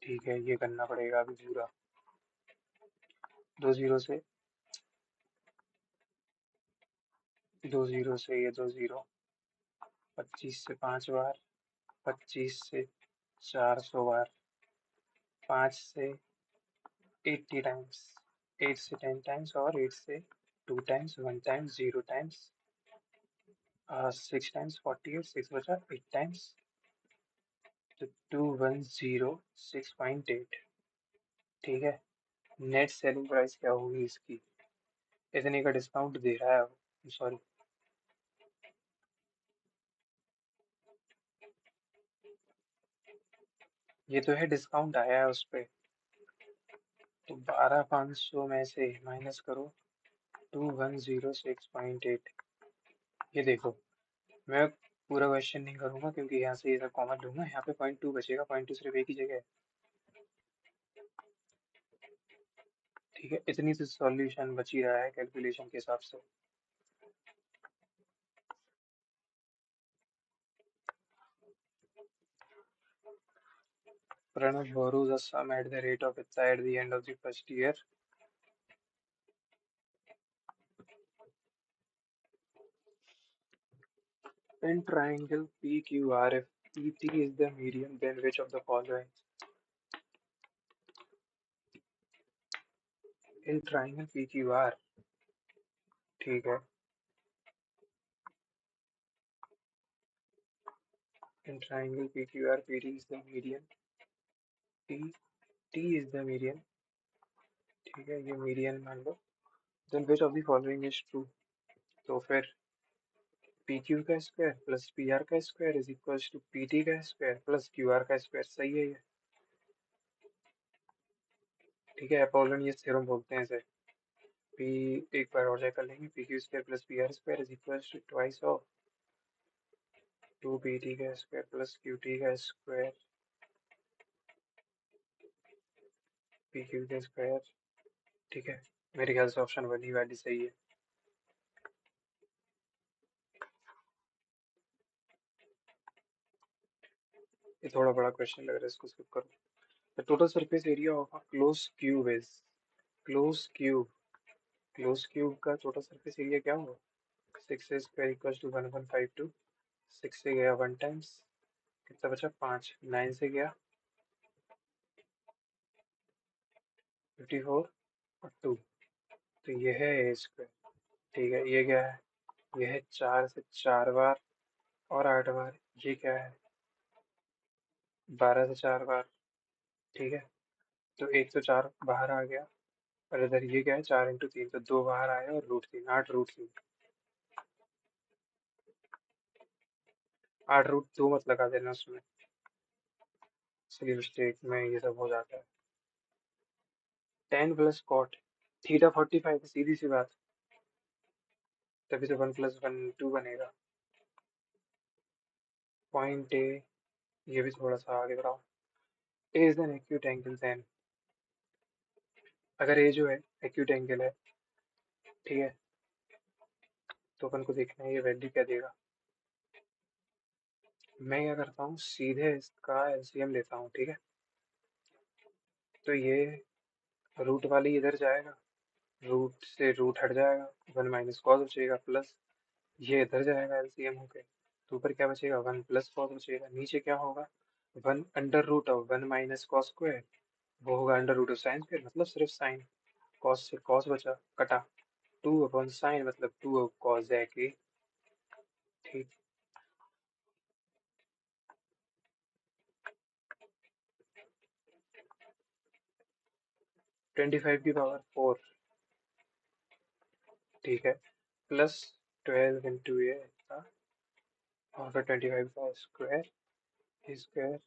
ठीक है, ये करना पड़ेगा अभी पूरा। 2 0 से, 2 0 से ये 2 0, 25 से 5 बार, 25 से 400 बार, 5 से 80 टाइम्स, 8 से 10 टाइम्स, और 8 से 2 टाइम्स, 1 टाइम्स, 0 टाइम्स, 6 टाइम्स 48, 6 बचा 8 टाइम्स, तो 2106.8। ठीक है, नेट सेलिंग प्राइस क्या होगी इसकी? इतने का डिस्काउंट दे रहा है, सॉरी ये तो है डिस्काउंट आया है उस पर, तो 12,500 में से माइनस करो 2106.8। ये देखो, मैं पूरा क्वेश्चन नहीं करूंगा क्योंकि यहाँ से ये सब कॉमन लूंगा, यहाँ पे 0.2 बचेगा, 0.2 सिर्फ एक ही जगह है। ठीक है, इतनी सी सॉल्यूशन बची रहा है कैलकुलेशन के हिसाब से। Pranav borrows a sum at the rate of its at the end of the first year. In triangle PQR, if PT is the median, then which of the following? In triangle PQR, ठीक है, in triangle PQR, PT is the median, T is the median, ठीक है, ये median मान लो, then which of the following is true? तो फिर PQ का square plus PR का square is equal to PT का स्क्वायर प्लस QR का स्क्वायर, सही है ये। ठीक है, अपोलोनियस थ्योरम बोलते हैं इसे। P एक बार और चेक कर लेंगे, PQ square plus PR square is equal to twice of 2PT का स्क्वायर प्लस QT का स्क्वायर PQ का स्क्वायर। ठीक है, मेरे ख्याल से ऑप्शन वन ही वाली सही है। ये थोड़ा बड़ा क्वेश्चन लग रहा है, इसको स्किप करो। The total surface area of a close cube is, close cube, close cube का टोटल सरफेस एरिया क्या होगा? 6 स्क्वायर इक्वल टू 1152। 6 से गया 1 टाइम्स, कितना बचा? 5। 9 से गया 54 और 2, तो ये है ए स्क्वायर। ठीक है, ये क्या है? ये है 4 से 4 बार और 8 बार। ये क्या है? 12 से 4 बार। ठीक है, तो एक तो 4 बाहर आ गया, और इधर ये क्या है? 4 इंटू 3, तो 2 बाहर आया और √3, 8 √3। 8 √2 मत लगा देना उसमें, इसलिए मिस्टेक में ये सब हो जाता है। 10 प्लस कॉट थीटा 45 है, सीधी सी बात, तभी तो 1 + 1 2 बनेगा। पॉइंट ए, ये भी थोड़ा सा आगे बढ़ाओ। A is an acute angle then, अगर ए जो है एक्यूट एंगल है, ठीक है, तो अपन को देखना है ये वैल्यू क्या देगा। मैं क्या करता हूँ, सीधे इसका एलसीएम लेता हूँ। ठीक है, तो ये रूट वाली इधर जाएगा, रूट से रूट हट जाएगा, 1 माइनस कॉस बचेगा, प्लस ये इधर जाएगा एलसीएम होके, तो ऊपर क्या बचेगा? 1 प्लस कॉस बचेगा। नीचे क्या होगा? 1 under root of 1 minus cos square, वो होगा under root of sine square, मतलब सिर्फ साइन। कॉस से कॉस बचा, कटा, 2/sin मतलब 2 कॉस ए। ठीक, 25 की पावर 4, ठीक है, प्लस 12 इंटू ए था, और फिर 25 का square, A square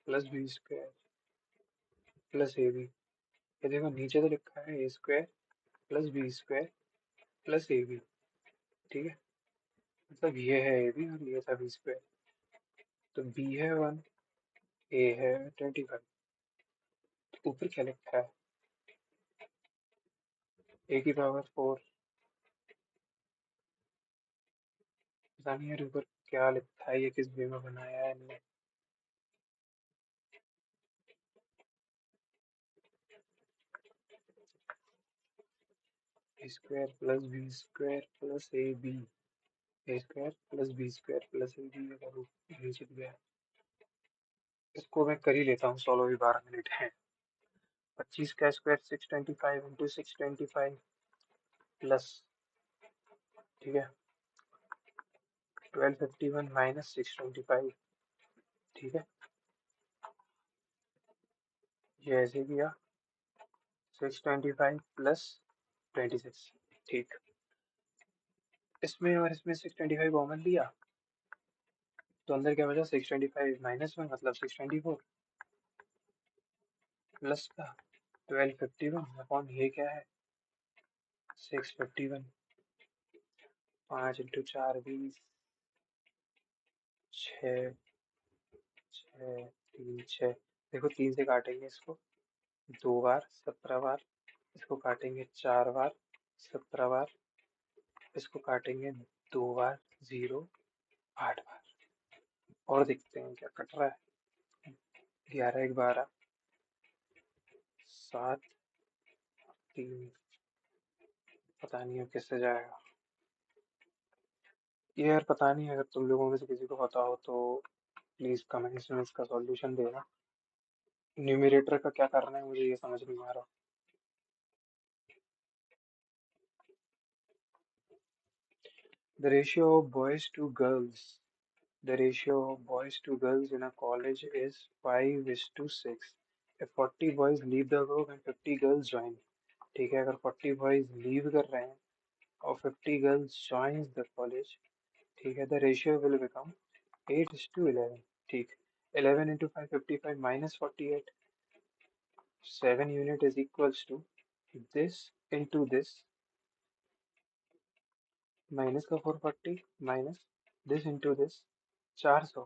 plus B square plus A B. ये देखो नीचे तो लिखा है A square plus B square plus A B. ठीक है, मतलब ये है ए बी और ये था बी स्क्वायर, तो बी है 1, ए है 25, तो ऊपर क्या लिखा है? ए की पावर 4, पता नहीं यार ऊपर क्या लिखा है, ये किस वे में बनाया है इनने। A square plus B square plus A B, A square plus B square plus A B, अगर नीचे दिया है, इसको मैं कर ही लेता हूँ सॉल्व, अभी 12 मिनट है। 25 का स्क्वायर 625 इंटू 625 प्लस, ठीक है, 1251 माइनस 625। ठीक है, ये ऐसे किया, 625 प्लस 26। ठीक, इसमें और इसमें 625 कॉमन लिया, तो अंदर क्या बचा? 625 माइनस 1 मतलब 624 प्लस का 1251 अपॉन ये क्या है? 651। 5 इंटू 4 20, 6 6 3 6, देखो 3 से काटेंगे इसको, 2 बार 17 बार इसको काटेंगे 4 बार, 17 बार। इसको काटेंगे 2 बार, 0, 8 बार। और देखते हैं क्या कट रहा है। 11 एक 12, 7, 3। पता नहीं अब किससे जाएगा ये यार, पता नहीं। अगर तुम लोगों में से किसी को पता हो तो प्लीज कमेंट्स में इसका सॉल्यूशन देना। न्यूमरेटर का क्या करना है मुझे ये समझ नहीं आ रहा। The ratio of boys to girls. The ratio of boys to girls in a college is 5:6. If 40 boys leave the group and 50 girls join, ठीक है, अगर 40 boys leave कर रहे हैं और 50 girls joins the college, ठीक है, the ratio will become 8:11. ठीक, 11 into 5, 55 minus 48. 7 unit is equals to this into this minus का 440 माइनस दिस इंटू दिस 400।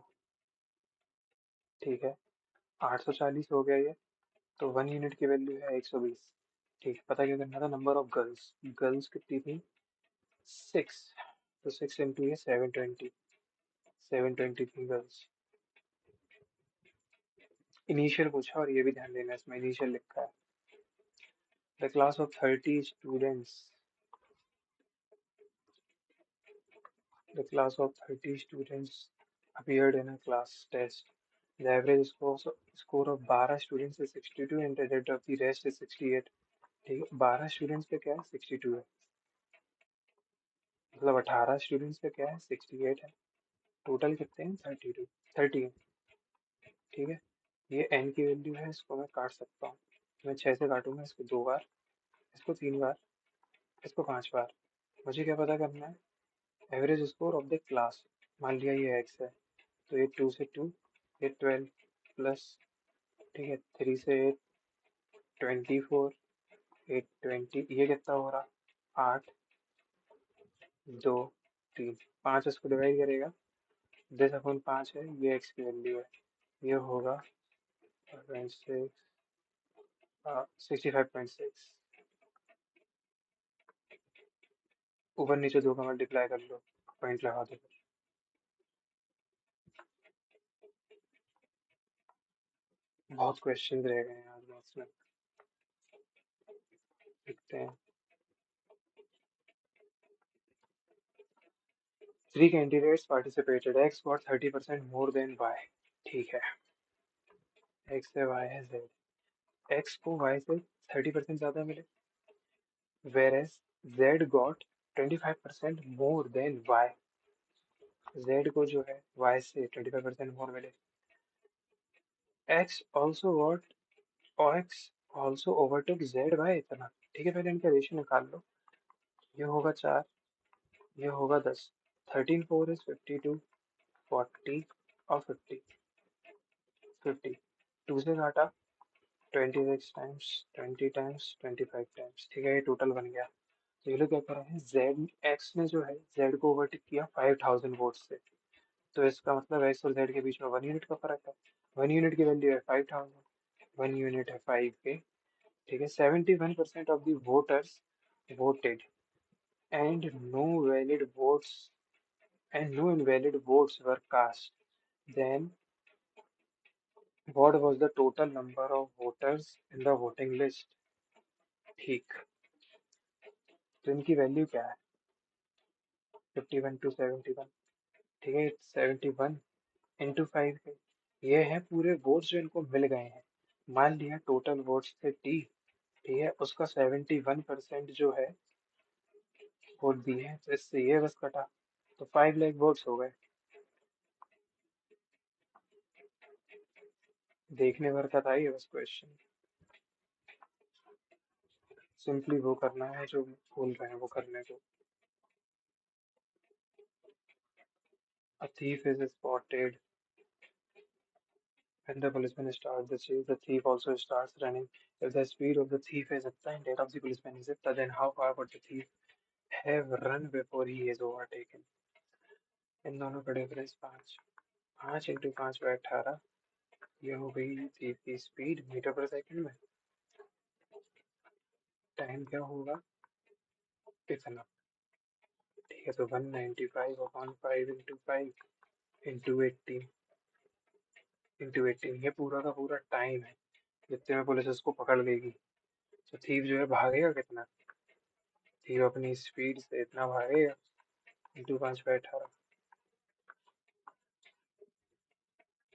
ठीक है, 840 हो गया ये। तो 1 यूनिट की वैल्यू है 120। ठीक, पता क्या करना था, नंबर ऑफ गर्ल्स। गर्ल्स कितनी थी, 6। तो 6 इंटू ये 720। 720 थी गर्ल्स। इनिशियल पूछा और ये भी ध्यान देना, इसमें इनिशियल लिखा है। The class of 30 students, the class of 30 students appeared in a class test. The average score of 12 students is 62 and the rate of the rest is 68। ठीक है, 12 स्टूडेंट्स पे क्या है, 62 है। मतलब 18 स्टूडेंट्स पे क्या है, 68 है। टोटल कितने हैं, 32, 30 है। ठीक है, ये n की वैल्यू है, इसको मैं काट सकता हूँ। मैं 6 से काटूंगा, इसको 2 बार, इसको 3 बार, इसको 5 बार। मुझे क्या पता करना है, average score of the class. मान लिया ये x है, तो ये 2 से 2, ये 12 प्लस, ठीक है, 3 से 8, 24, 8 20, ये कितना हो रहा, 8, 2, 3, 5 इसको डिवाइड करेगा, 10/5 है, ये x की वैल्यू है। ये होगा 65.6। ऊपर नीचे 2 का मल्टीप्लाई कर लो, पॉइंट लगा दो। बहुत क्वेश्चन रह गए हैं आज मैथ्स में, देखते हैं। 3 candidates participated, x got 30% more than y। ठीक है, x से y है z, x को y से 30% ज्यादा मिले, whereas z got 25% more than y। z को जो है y से 25% more मिले। x also got, और x also overtook z by इतना। ठीक है, पहले इनका रेशियो निकाल लो। ये होगा 4, ये होगा 10। 13 4 इज 52, 40 और 50, 50। 2 से घाटा, 26 टाइम्स, 20 टाइम्स, 25 टाइम्स। ठीक है, ये टोटल बन गया। तो ये लोग क्या कर रहे हैं, जेड एक्स ने जो है जेड को ओवरटेक किया 5000 वोट से। तो इसका मतलब एक्स और जेड के बीच में 1 यूनिट का फर्क है। 1 यूनिट की वैल्यू है 5000, 1 यूनिट है 5 के। ठीक है, 71% of the voters voted and no valid votes and no invalid votes were cast, then what was the total number of voters in the voting list। ठीक, तो इनकी वैल्यू क्या है, 51 to 71। ठीक है, 71 इंटू 5 है, ये है पूरे वोट्स जो इनको मिल गए हैं। मान लिया टोटल वोट्स थे टी, ठीक है, उसका 71% जो है वोट दिए हैं, तो इससे ये बस कटा, तो 5 लाख वोट्स हो गए। देखने भर का था ये बस क्वेश्चन। सिंपली वो करना है जो बोल रहे हैं वो करने को। A thief is spotted when the policeman starts the chase. The thief also starts running. If the speed of the thief is इतना and that of the policeman is इतना, then how far would the thief have run before he is overtaken। इन दोनों का difference 5। 5 into 5/18, ये हो गई thief की speed metre पर second में। टाइम क्या होगा, इतना। ठीक है, तो 195/5 इंटू 5 इंटू 18 ये पूरा का पूरा टाइम है जितने में पुलिस उसको पकड़ लेगी। तो थीव जो है भागेगा कितना, थीव अपनी स्पीड से इतना भागेगा, इंटू 5/18।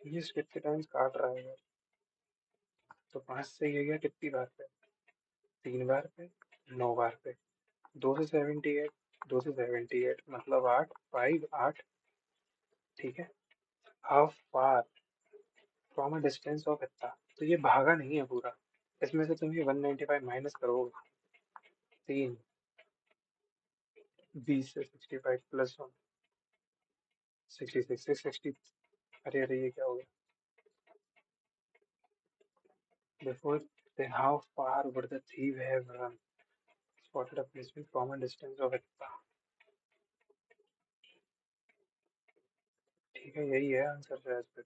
ये कितने टाइम्स काट रहा है यार। तो 5 से ये गया कितनी बार पे, 3 बार पे, 9 बार पे, 2 से 78, 2 से 78 मतलब 8, 5, 8। ठीक है, how far from a distance of इतना। तो ये भागा नहीं है पूरा, इसमें से तुम ये 195 माइनस करोगे, 3, 20 से 65 प्लस 1, 66 से 60। अरे अरे ये क्या हो गया, before then how far would the thief have run, spotted a policeman from a distance of इतना। ठीक है, यही है आंसर शायद फिर,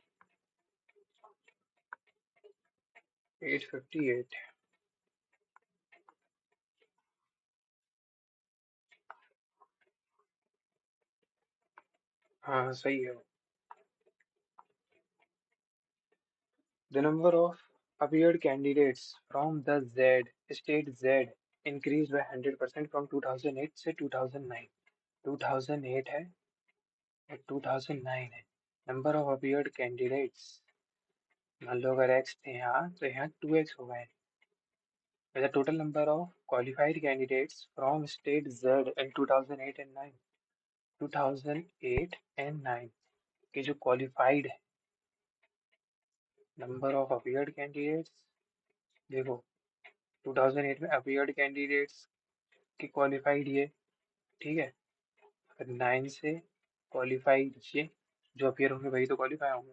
858। हाँ सही है। The number of appeared candidates from the Z state Z increased by 100% from 2008 से 2009। 2008 है और 2009 है। नंबर ऑफ अपीयर्ड कैंडिडेट्स, मान लो अगर एक्स थे यहाँ तो यहाँ 2x हो गए। The total number of qualified candidates from state Z in 2008 and 9, 2008 and 9 के जो क्वालिफाइड है, नंबर ऑफ अपीयर्ड कैंडिडेट्स, देखो 2008 में अपीयर्ड कैंडिडेट्स की क्वालिफाइड ये, ठीक है, फिर 9 से क्वालिफाइड ये, जो अपीयर होंगे वही तो क्वालिफाई होंगे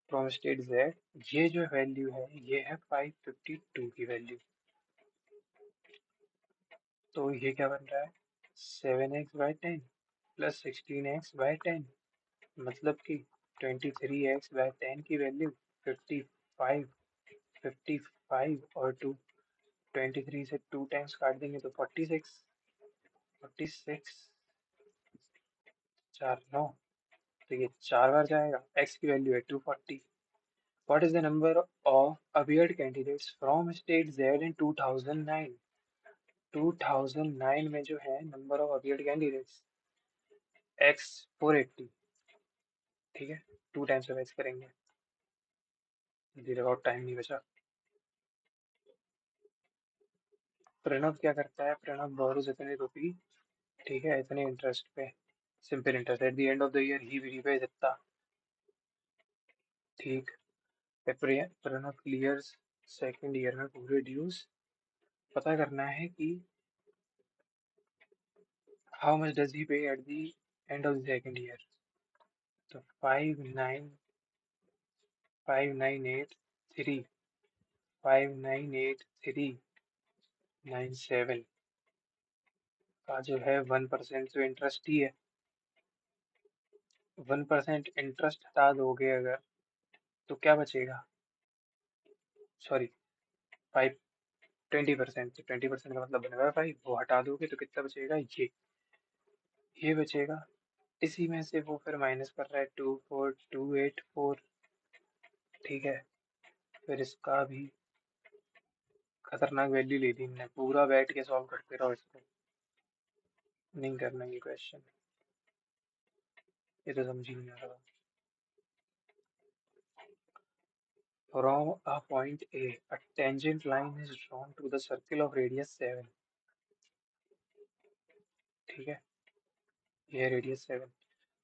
फ्रॉम स्टेट जेड। ये जो वैल्यू है ये है 552 की वैल्यू। तो ये क्या बन रहा है, 7x/10 प्लस 16x/10 मतलब कि 23x/10 की वैल्यू 55, 55 और 2, 23 से 2 टाइम्स काट देंगे तो 46, 46, 4 9। तो ये 4 बार जाएगा, x की वैल्यू है 240। What is the number of appeared candidates from state Z in 2009? 2009 में जो है number of appeared candidates x 480। ठीक है, 2 टाइम्स में x करेंगे, धीरे बहुत टाइम नहीं बचा। प्रणव क्या करता है, प्रणव बोरोज इतने रुपी, ठीक है, इतने इंटरेस्ट पे, simple interest, at the end of the year ही रिपेज इतना। ठीक है, प्रणव क्लियर्स सेकंड ईयर में पूरे ड्यूज। पता करना है कि हाउ मच डज ही पे eight the end of the second year. तो 598,357 का जो है 1% तो इंटरेस्ट ही है। 1% इंटरेस्ट हटा दोगे अगर तो क्या बचेगा, सॉरी 5, 20%, तो 20% का मतलब बनेगा 5, वो हटा दोगे तो कितना बचेगा, ये बचेगा। इसी में से वो फिर माइनस कर रहा है 24284। ठीक है, फिर इसका भी खतरनाक वैल्यू ले ली हमने, पूरा बैठ के सॉल्व करते रहो इसको, नहीं करना ये क्वेश्चन, ये तो समझ ही नहीं आ रहा। From a point A, a tangent line is drawn to the circle of radius 7। ठीक है, ये radius 7।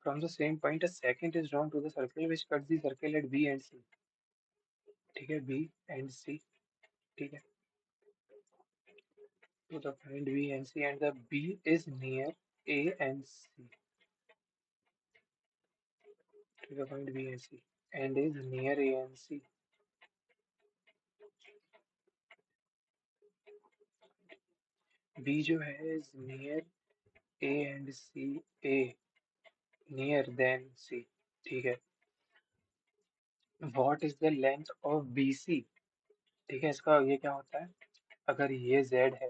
From the same point, a second is drawn to the circle which cuts the circle at B and C। ठीक है, B and C। ठीक है, to the point B and C and the B is near A and C। To the point B and C and is near A and C। B जो है is near A and C, A near than C। ठीक है, what is the length of BC। ठीक है, इसका ये क्या होता है, अगर ये z है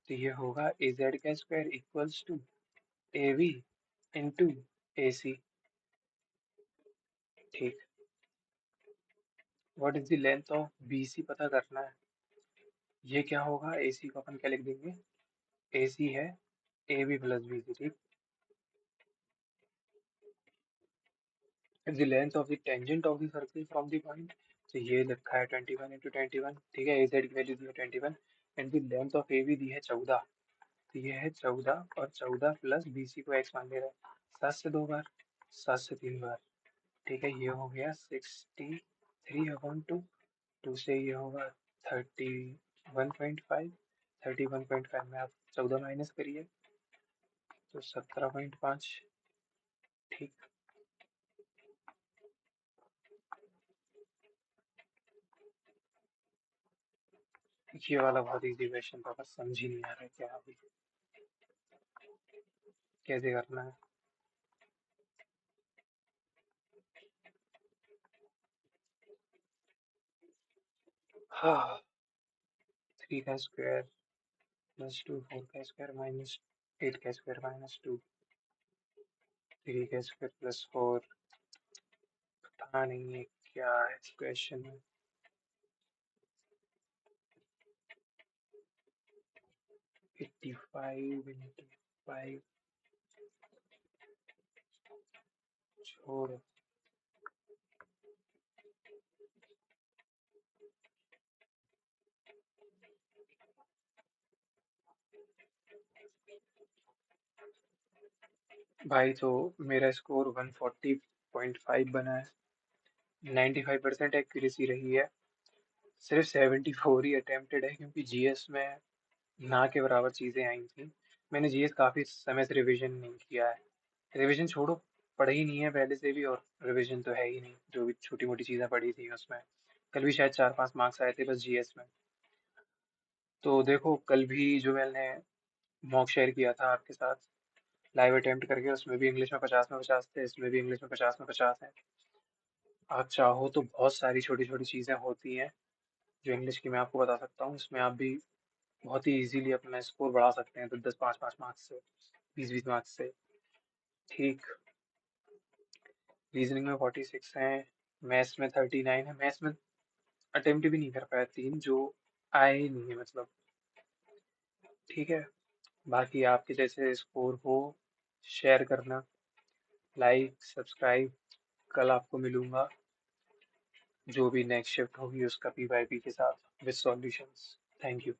तो ये होगा az का square equals to ab into ac। ठीक। What is the length of bc पता करना है। ये क्या होगा, ac को अपन क्या लिख देंगे, ac है ab प्लस bc। ठीक। the length of the tangent of the circle from the point, तो ये लिखा है 21 इंटू 21। ठीक है, az की वैल्यू दी है 21 and the length of ab दी है 14। तो ये है 14 और 14 प्लस bc को x मान ले रहा है। 7 से 2 बार, 7 से 3 बार। ठीक है, ये हो गया 63/2। 2 से ये होगा 31.5। 31.5 में आप 14 माइनस करिए तो 17.5। ठीक। ये वाला बहुत इजी क्वेश्चन था, बस समझ ही नहीं आ रहा है क्या अभी कैसे करना है। हाँ, 3 का स्क्वायर प्लस 2, 4 का स्क्वायर माइनस 8 का स्क्वायर माइनस 2, 3 का स्क्वायर प्लस 4। पता नहीं है क्या है इस क्वेश्चन में। 85 इंटू 5 छोड़। भाई तो मेरा स्कोर 140.5 बना है। 95% एक्यूरेसी रही है। सिर्फ 74 ही अटेम्प्टेड है क्योंकि जीएस में ना के बराबर चीज़ें आई थी। मैंने जीएस काफ़ी समय से रिवीजन नहीं किया है। रिवीजन छोड़ो, पढ़ी ही नहीं है पहले से भी, और रिवीजन तो है ही नहीं। जो भी छोटी मोटी चीज़ें पढ़ी थी उसमें, कल भी शायद 4-5 मार्क्स आए थे बस जीएस में। तो देखो कल भी जो मैंने मॉक शेयर किया था आपके साथ लाइव अटेम्प्ट करके, उसमें भी इंग्लिश में 50 में 50 थे, इसमें भी इंग्लिश में 50 में 50 है। आप चाहो तो बहुत सारी छोटी छोटी चीज़ें होती हैं जो इंग्लिश की मैं आपको बता सकता हूँ, उसमें आप भी बहुत ही इजीली अपना स्कोर बढ़ा सकते हैं 10-10, 5-5 मार्क्स से, 20-20 मार्क्स से। ठीक। रीजनिंग में 46 हैं, मैथ्स में 39 है। मैथ्स में अटेम्प्ट भी नहीं कर पाया 3, जो आए ही नहीं है मतलब। ठीक है, बाकी आपके जैसे स्कोर हो शेयर करना, लाइक सब्सक्राइब। कल आपको मिलूंगा जो भी नेक्स्ट शिफ्ट होगी उसका पी वाई पी के साथ विद सॉल्यूशंस। Thank you.